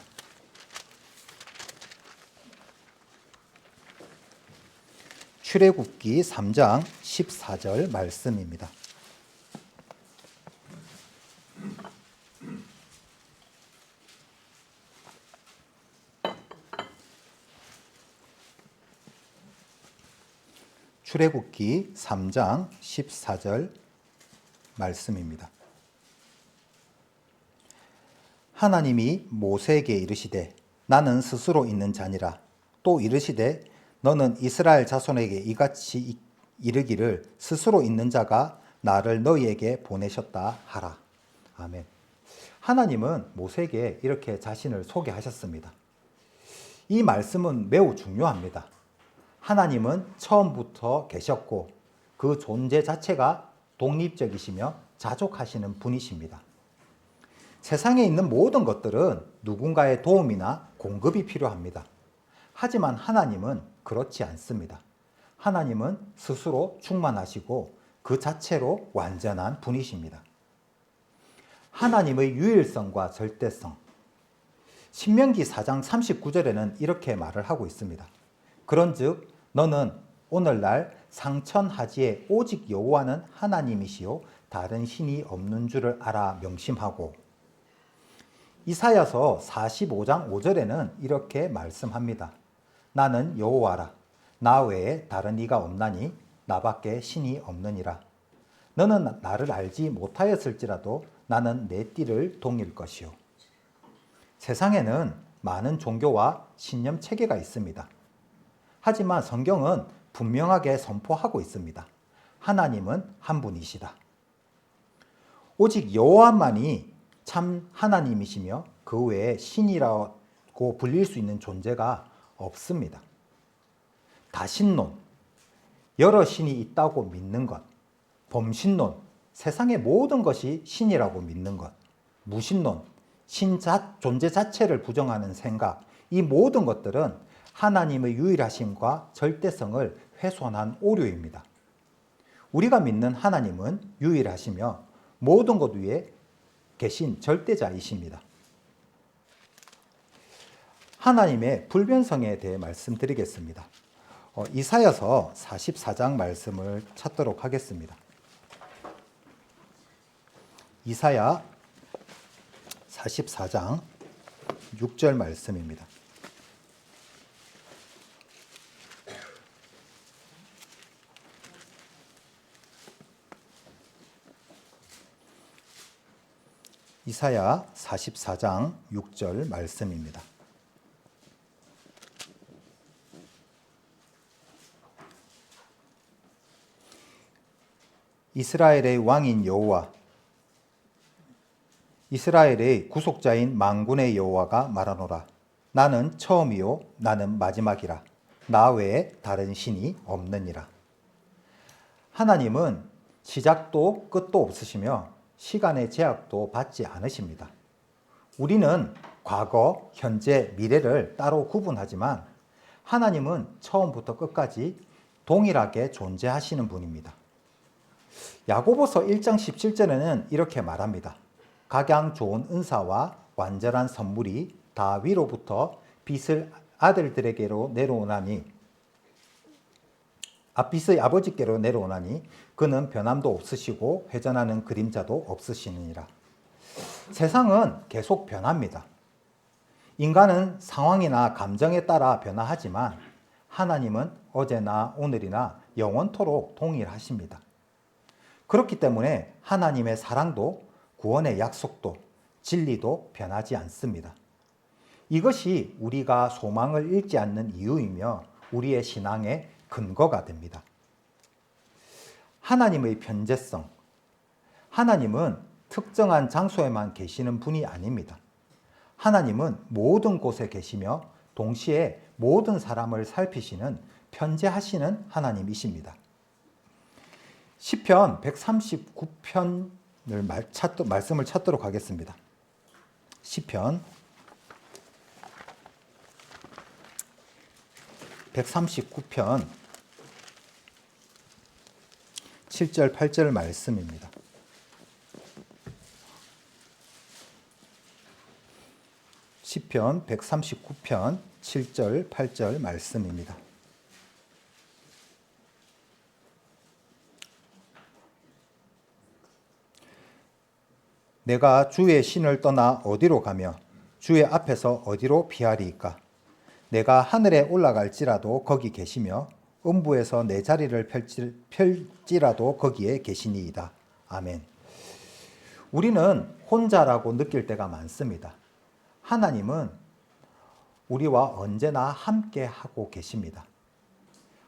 출애굽기 3장 14절 말씀입니다. 출애굽기 3장 14절 말씀입니다. 하나님이 모세에게 이르시되 나는 스스로 있는 자니라. 또 이르시되 너는 이스라엘 자손에게 이같이 이르기를 스스로 있는 자가 나를 너희에게 보내셨다 하라. 아멘. 하나님은 모세에게 이렇게 자신을 소개하셨습니다. 이 말씀은 매우 중요합니다. 하나님은 처음부터 계셨고 그 존재 자체가 독립적이시며 자족하시는 분이십니다. 세상에 있는 모든 것들은 누군가의 도움이나 공급이 필요합니다. 하지만 하나님은 그렇지 않습니다. 하나님은 스스로 충만하시고 그 자체로 완전한 분이십니다. 하나님의 유일성과 절대성. 신명기 4장 39절에는 이렇게 말을 하고 있습니다. 그런즉 너는 오늘날 상천하지에 오직 여호와는 하나님이시요 다른 신이 없는 줄을 알아 명심하고. 이사야서 45장 5절에는 이렇게 말씀합니다. 나는 여호와라. 나 외에 다른 이가 없나니 나밖에 신이 없느니라. 너는 나를 알지 못하였을지라도 나는 내 띠를 동일 것이요. 세상에는 많은 종교와 신념 체계가 있습니다. 하지만 성경은 분명하게 선포하고 있습니다. 하나님은 한 분이시다. 오직 여호와만이 참 하나님이시며 그 외에 신이라고 불릴 수 있는 존재가 없습니다. 다신론, 여러 신이 있다고 믿는 것, 범신론, 세상의 모든 것이 신이라고 믿는 것, 무신론, 존재 자체를 부정하는 생각, 이 모든 것들은 하나님의 유일하심과 절대성을 훼손한 오류입니다. 우리가 믿는 하나님은 유일하시며 모든 것 위에 계신 절대자이십니다. 하나님의 불변성에 대해 말씀드리겠습니다. 이사야서 44장 말씀을 찾도록 하겠습니다. 이사야 44장 6절 말씀입니다. 이사야 44장 6절 말씀입니다. 이스라엘의 왕인 여호와, 이스라엘의 구속자인 만군의 여호와가 말하노라. 나는 처음이요 나는 마지막이라. 나 외에 다른 신이 없느니라. 하나님은 시작도 끝도 없으시며 시간의 제약도 받지 않으십니다. 우리는 과거, 현재, 미래를 따로 구분하지만 하나님은 처음부터 끝까지 동일하게 존재하시는 분입니다. 야고보서 1장 17절에는 이렇게 말합니다. 각양 좋은 은사와 완전한 선물이 다 위로부터 빛의 아들들에게로 내려오나니 빛의 아버지께로 내려오나니 그는 변함도 없으시고 회전하는 그림자도 없으시느니라. 세상은 계속 변합니다. 인간은 상황이나 감정에 따라 변화하지만 하나님은 어제나 오늘이나 영원토록 동일하십니다. 그렇기 때문에 하나님의 사랑도 구원의 약속도 진리도 변하지 않습니다. 이것이 우리가 소망을 잃지 않는 이유이며 우리의 신앙의 근거가 됩니다. 하나님의 편재성. 하나님은 특정한 장소에만 계시는 분이 아닙니다. 하나님은 모든 곳에 계시며 동시에 모든 사람을 살피시는 편재하시는 하나님이십니다. 시편 139편을 말씀을 찾도록 하겠습니다. 시편 139편 7절 8절 말씀입니다. 시편 139편 7절 8절 말씀입니다. 내가 주의 신을 떠나 어디로 가며 주의 앞에서 어디로 피하리이까? 내가 하늘에 올라갈지라도 거기 계시며 음부에서 내 자리를 펼지라도 거기에 계시니이다. 아멘. 우리는 혼자라고 느낄 때가 많습니다. 하나님은 우리와 언제나 함께 하고 계십니다.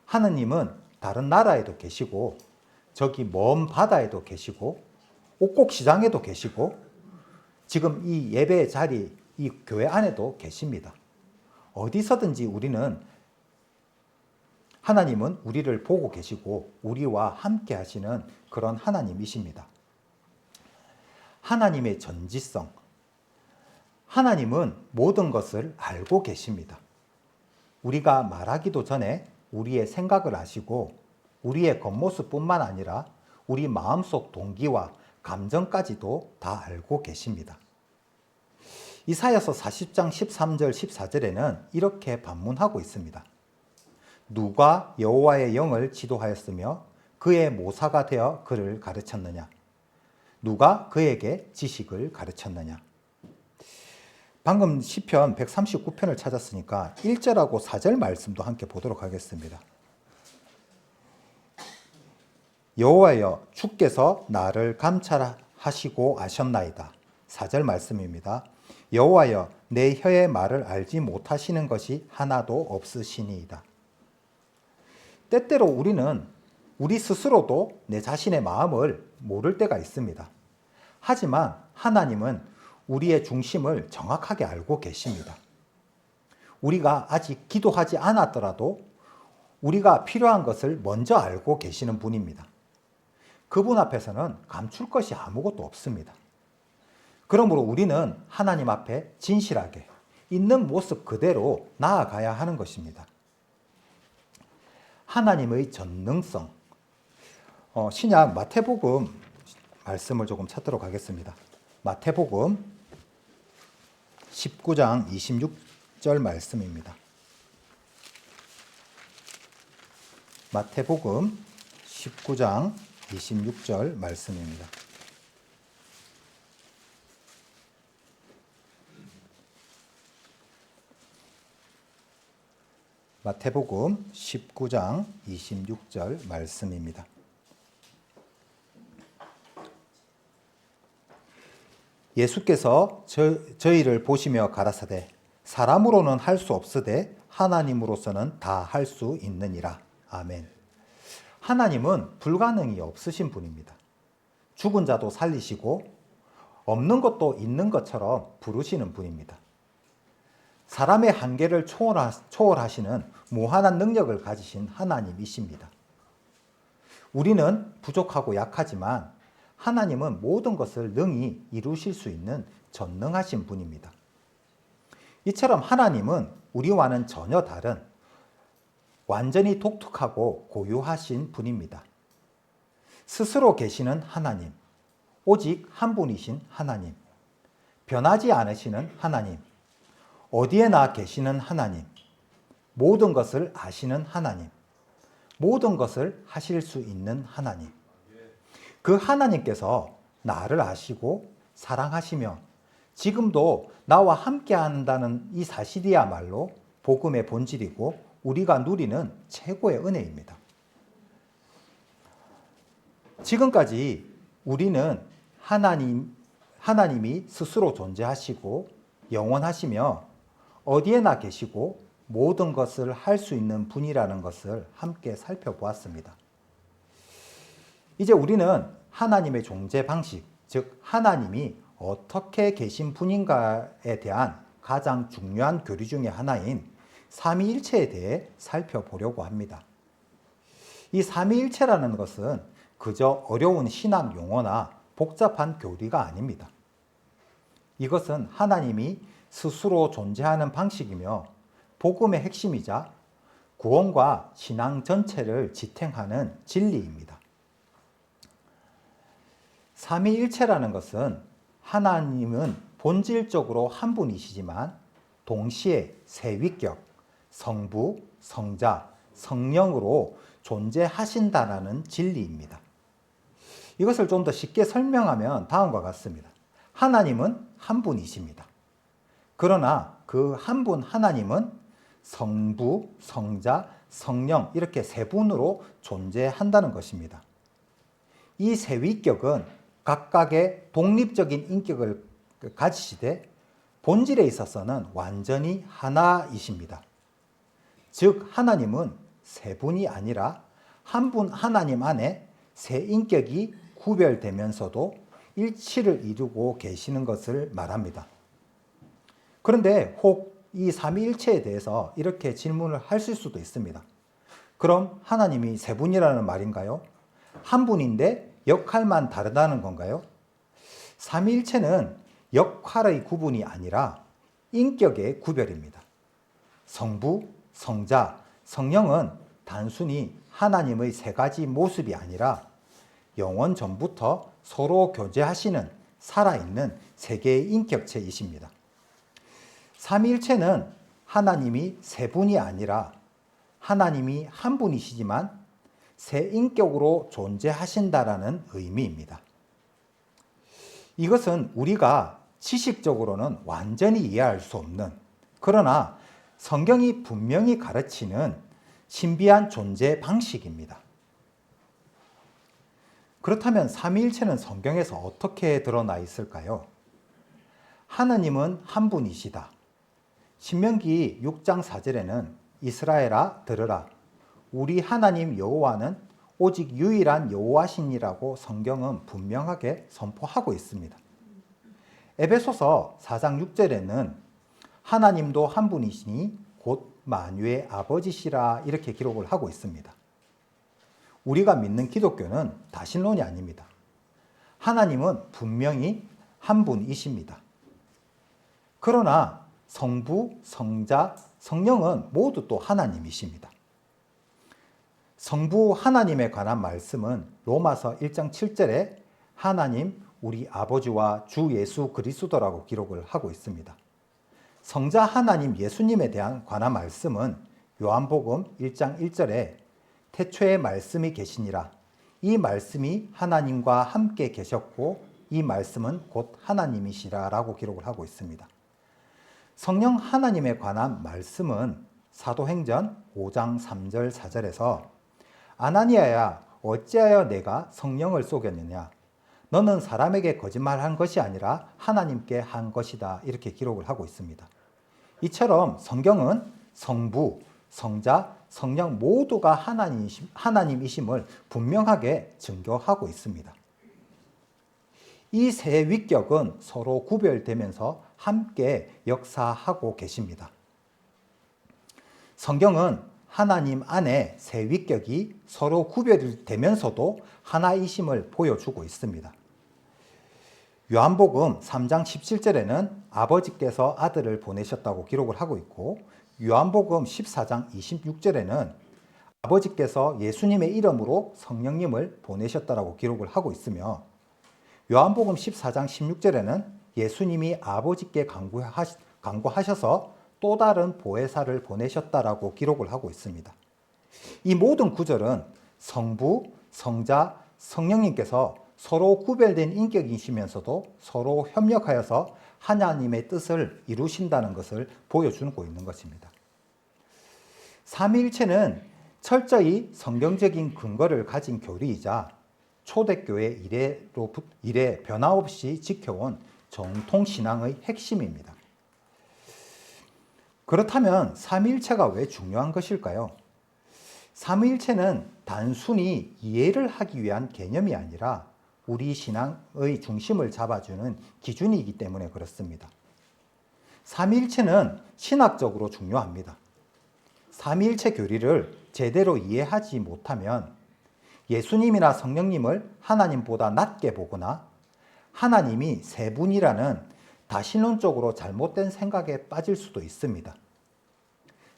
하나님은 다른 나라에도 계시고 저기 먼 바다에도 계시고 옥곡시장에도 계시고 지금 이 예배 자리, 이 교회 안에도 계십니다. 어디서든지 하나님은 우리를 보고 계시고 우리와 함께 하시는 그런 하나님이십니다. 하나님의 전지성. 하나님은 모든 것을 알고 계십니다. 우리가 말하기도 전에 우리의 생각을 아시고 우리의 겉모습뿐만 아니라 우리 마음속 동기와 감정까지도 다 알고 계십니다. 이사야서 40장 13절 14절에는 이렇게 반문하고 있습니다. 누가 여호와의 영을 지도하였으며 그의 모사가 되어 그를 가르쳤느냐? 누가 그에게 지식을 가르쳤느냐? 방금 시편 139편을 찾았으니까 1절하고 4절 말씀도 함께 보도록 하겠습니다. 여호와여 주께서 나를 감찰하시고 아셨나이다. 4절 말씀입니다. 여호와여 내 혀의 말을 알지 못하시는 것이 하나도 없으시니이다. 때때로 우리는 우리 스스로도 내 자신의 마음을 모를 때가 있습니다. 하지만 하나님은 우리의 중심을 정확하게 알고 계십니다. 우리가 아직 기도하지 않았더라도 우리가 필요한 것을 먼저 알고 계시는 분입니다. 그분 앞에서는 감출 것이 아무것도 없습니다. 그러므로 우리는 하나님 앞에 진실하게 있는 모습 그대로 나아가야 하는 것입니다. 하나님의 전능성. 신약 마태복음 말씀을 조금 찾도록 하겠습니다. 마태복음 19장 26절 말씀입니다. 마태복음 19장 26절 말씀입니다. 마태복음 19장 26절 말씀입니다. 예수께서 저희를 보시며 가라사대 사람으로는 할 수 없으되 하나님으로서는 다 할 수 있느니라. 아멘. 하나님은 불가능이 없으신 분입니다. 죽은 자도 살리시고 없는 것도 있는 것처럼 부르시는 분입니다. 사람의 한계를 초월하시는 무한한 능력을 가지신 하나님이십니다. 우리는 부족하고 약하지만 하나님은 모든 것을 능히 이루실 수 있는 전능하신 분입니다. 이처럼 하나님은 우리와는 전혀 다른 완전히 독특하고 고유하신 분입니다. 스스로 계시는 하나님, 오직 한 분이신 하나님, 변하지 않으시는 하나님, 어디에나 계시는 하나님, 모든 것을 아시는 하나님, 모든 것을 하실 수 있는 하나님. 그 하나님께서 나를 아시고 사랑하시며 지금도 나와 함께 한다는 이 사실이야말로 복음의 본질이고 우리가 누리는 최고의 은혜입니다. 지금까지 우리는 하나님이 스스로 존재하시고 영원하시며 어디에나 계시고 모든 것을 할 수 있는 분이라는 것을 함께 살펴보았습니다. 이제 우리는 하나님의 존재 방식, 즉 하나님이 어떻게 계신 분인가에 대한 가장 중요한 교리 중에 하나인 삼위일체에 대해 살펴보려고 합니다. 이 삼위일체라는 것은 그저 어려운 신학 용어나 복잡한 교리가 아닙니다. 이것은 하나님이 스스로 존재하는 방식이며 복음의 핵심이자 구원과 신앙 전체를 지탱하는 진리입니다. 삼위일체라는 것은 하나님은 본질적으로 한 분이시지만 동시에 세 위격, 성부, 성자, 성령으로 존재하신다라는 진리입니다. 이것을 좀 더 쉽게 설명하면 다음과 같습니다. 하나님은 한 분이십니다. 그러나 그 한 분 하나님은 성부, 성자, 성령 이렇게 세 분으로 존재한다는 것입니다. 이 세 위격은 각각의 독립적인 인격을 가지시되 본질에 있어서는 완전히 하나이십니다. 즉 하나님은 세 분이 아니라 한 분 하나님 안에 세 인격이 구별되면서도 일치를 이루고 계시는 것을 말합니다. 그런데 혹 이 삼위일체에 대해서 이렇게 질문을 하실 수도 있습니다. 그럼 하나님이 세 분이라는 말인가요? 한 분인데 역할만 다르다는 건가요? 삼위일체는 역할의 구분이 아니라 인격의 구별입니다. 성부, 성자, 성령은 단순히 하나님의 세 가지 모습이 아니라 영원 전부터 서로 교제하시는 살아있는 세 개의 인격체이십니다. 삼위일체는 하나님이 세 분이 아니라 하나님이 한 분이시지만 세 인격으로 존재하신다라는 의미입니다. 이것은 우리가 지식적으로는 완전히 이해할 수 없는, 그러나 성경이 분명히 가르치는 신비한 존재 방식입니다. 그렇다면 삼위일체는 성경에서 어떻게 드러나 있을까요? 하나님은 한 분이시다. 신명기 6장 4절에는 이스라엘아 들으라. 우리 하나님 여호와는 오직 유일한 여호와시니라고 성경은 분명하게 선포하고 있습니다. 에베소서 4장 6절에는 하나님도 한 분이시니 곧 만유의 아버지시라 이렇게 기록을 하고 있습니다. 우리가 믿는 기독교는 다신론이 아닙니다. 하나님은 분명히 한 분이십니다. 그러나 성부, 성자, 성령은 모두 또 하나님이십니다. 성부 하나님에 관한 말씀은 로마서 1장 7절에 하나님 우리 아버지와 주 예수 그리스도라고 기록을 하고 있습니다. 성자 하나님 예수님에 대한 관한 말씀은 요한복음 1장 1절에 태초에 말씀이 계시니라. 이 말씀이 하나님과 함께 계셨고 이 말씀은 곧 하나님이시라 라고 기록을 하고 있습니다. 성령 하나님에 관한 말씀은 사도행전 5장 3절 4절에서 아나니아야 어찌하여 내가 성령을 속였느냐 너는 사람에게 거짓말한 것이 아니라 하나님께 한 것이다 이렇게 기록을 하고 있습니다. 이처럼 성경은 성부, 성자, 성령 모두가 하나님이심을 분명하게 증거하고 있습니다. 이 세 위격은 서로 구별되면서 함께 역사하고 계십니다. 성경은 하나님 안에 세 위격이 서로 구별되면서도 하나이심을 보여주고 있습니다. 요한복음 3장 17절에는 아버지께서 아들을 보내셨다고 기록을 하고 있고 요한복음 14장 26절에는 아버지께서 예수님의 이름으로 성령님을 보내셨다고 기록을 하고 있으며 요한복음 14장 16절에는 예수님이 아버지께 간구하셔서 또 다른 보혜사를 보내셨다라고 기록을 하고 있습니다. 이 모든 구절은 성부, 성자, 성령님께서 서로 구별된 인격이시면서도 서로 협력하여서 하나님의 뜻을 이루신다는 것을 보여주고 있는 것입니다. 삼위일체는 철저히 성경적인 근거를 가진 교리이자 초대교회 이래 변함없이 지켜온 정통신앙의 핵심입니다. 그렇다면 삼위일체가 왜 중요한 것일까요? 삼위일체는 단순히 이해를 하기 위한 개념이 아니라 우리 신앙의 중심을 잡아주는 기준이기 때문에 그렇습니다. 삼위일체는 신학적으로 중요합니다. 삼위일체 교리를 제대로 이해하지 못하면 예수님이나 성령님을 하나님보다 낮게 보거나 하나님이 세 분이라는 다신론적으로 잘못된 생각에 빠질 수도 있습니다.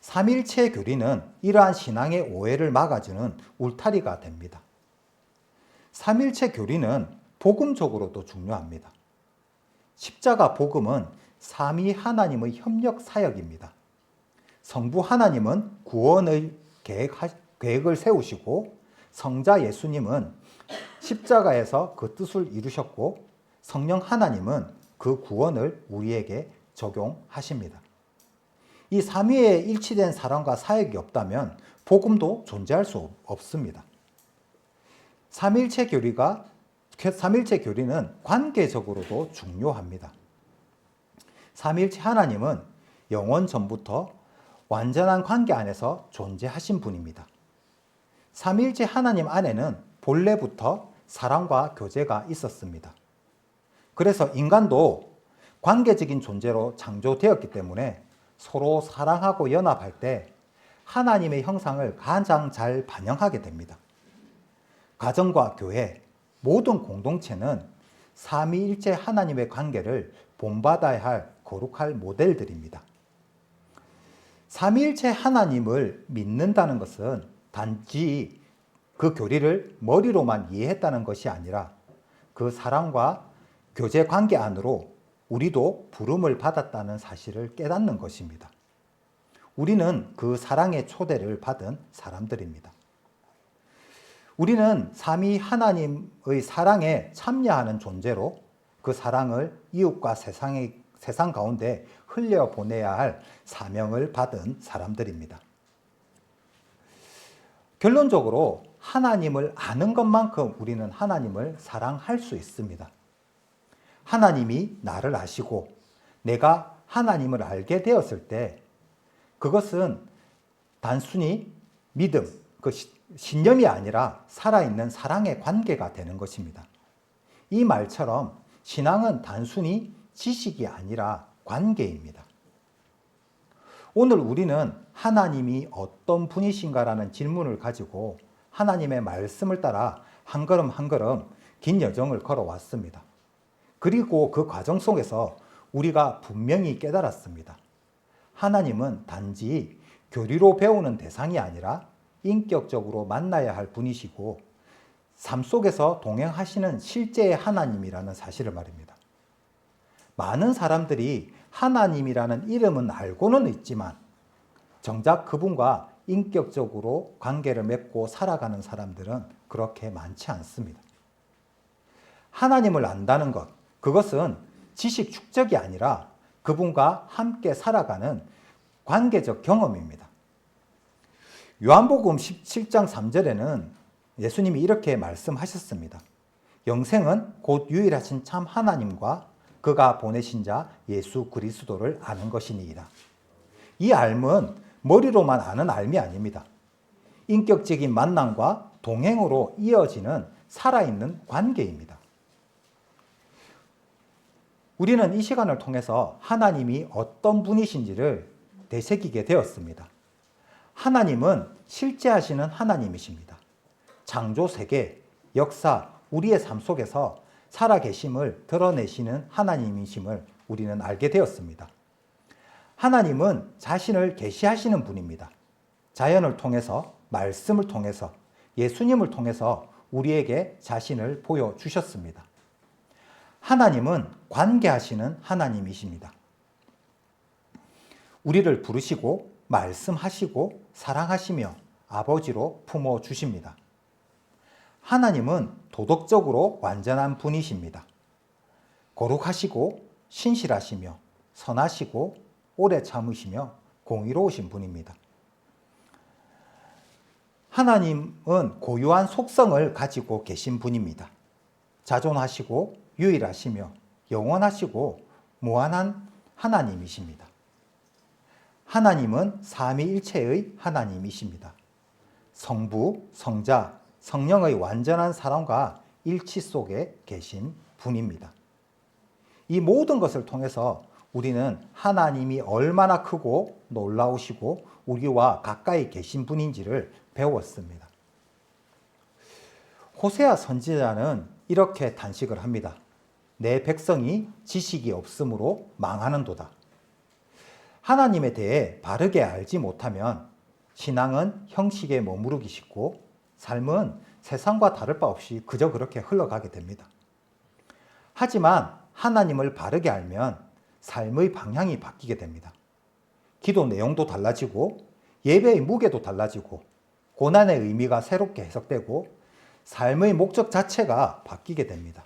삼위일체 교리는 이러한 신앙의 오해를 막아주는 울타리가 됩니다. 삼위일체 교리는 복음적으로도 중요합니다. 십자가 복음은 삼위 하나님의 협력 사역입니다. 성부 하나님은 구원의 계획을 세우시고 성자 예수님은 십자가에서 그 뜻을 이루셨고 성령 하나님은 그 구원을 우리에게 적용하십니다. 이 삼위에 일치된 사랑과 사역이 없다면 복음도 존재할 수 없습니다. 삼위일체 교리는 관계적으로도 중요합니다. 삼위일체 하나님은 영원 전부터 완전한 관계 안에서 존재하신 분입니다. 삼위일체 하나님 안에는 본래부터 사랑과 교제가 있었습니다. 그래서 인간도 관계적인 존재로 창조되었기 때문에 서로 사랑하고 연합할 때 하나님의 형상을 가장 잘 반영하게 됩니다. 가정과 교회, 모든 공동체는 삼위일체 하나님의 관계를 본받아야 할 거룩할 모델들입니다. 삼위일체 하나님을 믿는다는 것은 단지 그 교리를 머리로만 이해했다는 것이 아니라 그 사랑과 교제 관계 안으로 우리도 부름을 받았다는 사실을 깨닫는 것입니다. 우리는 그 사랑의 초대를 받은 사람들입니다. 우리는 삼위 하나님의 사랑에 참여하는 존재로 그 사랑을 이웃과 세상 가운데 흘려보내야 할 사명을 받은 사람들입니다. 결론적으로 하나님을 아는 것만큼 우리는 하나님을 사랑할 수 있습니다. 하나님이 나를 아시고 내가 하나님을 알게 되었을 때 그것은 단순히 믿음, 그 신념이 아니라 살아있는 사랑의 관계가 되는 것입니다. 이 말처럼 신앙은 단순히 지식이 아니라 관계입니다. 오늘 우리는 하나님이 어떤 분이신가라는 질문을 가지고 하나님의 말씀을 따라 한 걸음 한 걸음 긴 여정을 걸어왔습니다. 그리고 그 과정 속에서 우리가 분명히 깨달았습니다. 하나님은 단지 교리로 배우는 대상이 아니라 인격적으로 만나야 할 분이시고 삶 속에서 동행하시는 실제의 하나님이라는 사실을 말입니다. 많은 사람들이 하나님이라는 이름은 알고는 있지만 정작 그분과 인격적으로 관계를 맺고 살아가는 사람들은 그렇게 많지 않습니다. 하나님을 안다는 것, 그것은 지식 축적이 아니라 그분과 함께 살아가는 관계적 경험입니다. 요한복음 17장 3절에는 예수님이 이렇게 말씀하셨습니다. 영생은 곧 유일하신 참 하나님과 그가 보내신 자 예수 그리스도를 아는 것이니이다. 이 알은 머리로만 아는 알미 아닙니다. 인격적인 만남과 동행으로 이어지는 살아있는 관계입니다. 우리는 이 시간을 통해서 하나님이 어떤 분이신지를 되새기게 되었습니다. 하나님은 실제하시는 하나님이십니다. 창조 세계, 역사, 우리의 삶 속에서 살아계심을 드러내시는 하나님이심을 우리는 알게 되었습니다. 하나님은 자신을 계시하시는 분입니다. 자연을 통해서, 말씀을 통해서, 예수님을 통해서 우리에게 자신을 보여주셨습니다. 하나님은 관계하시는 하나님이십니다. 우리를 부르시고 말씀하시고 사랑하시며 아버지로 품어주십니다. 하나님은 도덕적으로 완전한 분이십니다. 거룩하시고 신실하시며 선하시고 오래 참으시며 공의로우신 분입니다. 하나님은 고유한 속성을 가지고 계신 분입니다. 자존하시고 유일하시며 영원하시고 무한한 하나님이십니다. 하나님은 삼위일체의 하나님이십니다. 성부, 성자, 성령의 완전한 사랑과 일치 속에 계신 분입니다. 이 모든 것을 통해서 우리는 하나님이 얼마나 크고 놀라우시고 우리와 가까이 계신 분인지를 배웠습니다. 호세아 선지자는 이렇게 단식을 합니다. 내 백성이 지식이 없으므로 망하는도다. 하나님에 대해 바르게 알지 못하면 신앙은 형식에 머무르기 쉽고 삶은 세상과 다를 바 없이 그저 그렇게 흘러가게 됩니다. 하지만 하나님을 바르게 알면 삶의 방향이 바뀌게 됩니다. 기도 내용도 달라지고 예배의 무게도 달라지고 고난의 의미가 새롭게 해석되고 삶의 목적 자체가 바뀌게 됩니다.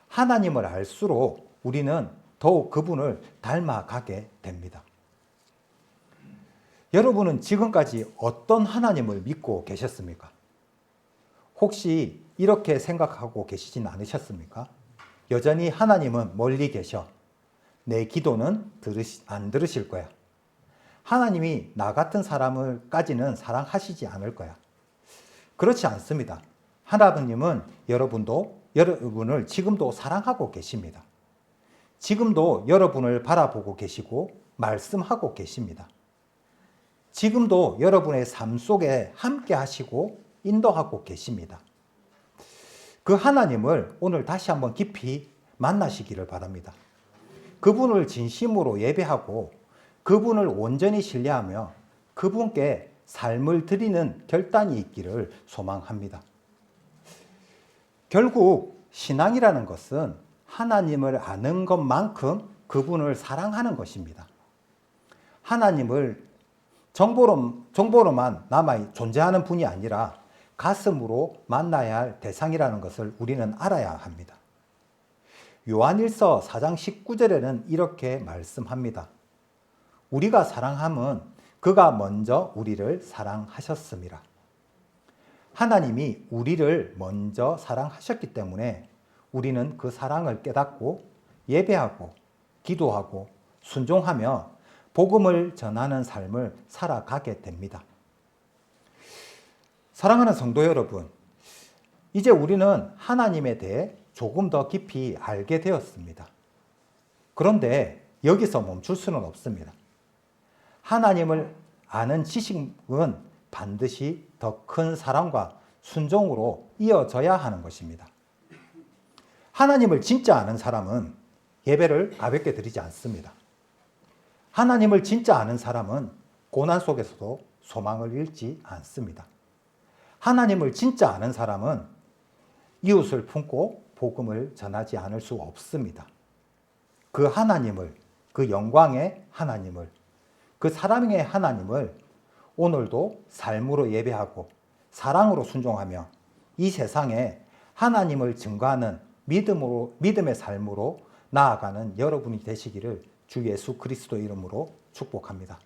하나님을 알수록 우리는 더욱 그분을 닮아가게 됩니다. 여러분은 지금까지 어떤 하나님을 믿고 계셨습니까? 혹시 이렇게 생각하고 계시진 않으셨습니까? 여전히 하나님은 멀리 계셔. 내 기도는 안 들으실 거야. 하나님이 나 같은 사람을까지는 사랑하시지 않을 거야. 그렇지 않습니다. 하나님은 여러분을 지금도 사랑하고 계십니다. 지금도 여러분을 바라보고 계시고 말씀하고 계십니다. 지금도 여러분의 삶 속에 함께 하시고 인도하고 계십니다. 그 하나님을 오늘 다시 한번 깊이 만나시기를 바랍니다. 그분을 진심으로 예배하고 그분을 온전히 신뢰하며 그분께 삶을 드리는 결단이 있기를 소망합니다. 결국 신앙이라는 것은 하나님을 아는 것만큼 그분을 사랑하는 것입니다. 하나님을 정보로만 남아 존재하는 분이 아니라 가슴으로 만나야 할 대상이라는 것을 우리는 알아야 합니다. 요한일서 4장 19절에는 이렇게 말씀합니다. 우리가 사랑함은 그가 먼저 우리를 사랑하셨습니다. 하나님이 우리를 먼저 사랑하셨기 때문에 우리는 그 사랑을 깨닫고 예배하고 기도하고 순종하며 복음을 전하는 삶을 살아가게 됩니다. 사랑하는 성도 여러분, 이제 우리는 하나님에 대해 조금 더 깊이 알게 되었습니다. 그런데 여기서 멈출 수는 없습니다. 하나님을 아는 지식은 반드시 더 큰 사랑과 순종으로 이어져야 하는 것입니다. 하나님을 진짜 아는 사람은 예배를 가볍게 드리지 않습니다. 하나님을 진짜 아는 사람은 고난 속에서도 소망을 잃지 않습니다. 하나님을 진짜 아는 사람은 이웃을 품고 복음을 전하지 않을 수 없습니다. 그 하나님을, 그 영광의 하나님을, 그 사랑의 하나님을 오늘도 삶으로 예배하고 사랑으로 순종하며 이 세상에 하나님을 증거하는 믿음의 삶으로 나아가는 여러분이 되시기를 주 예수 그리스도 이름으로 축복합니다.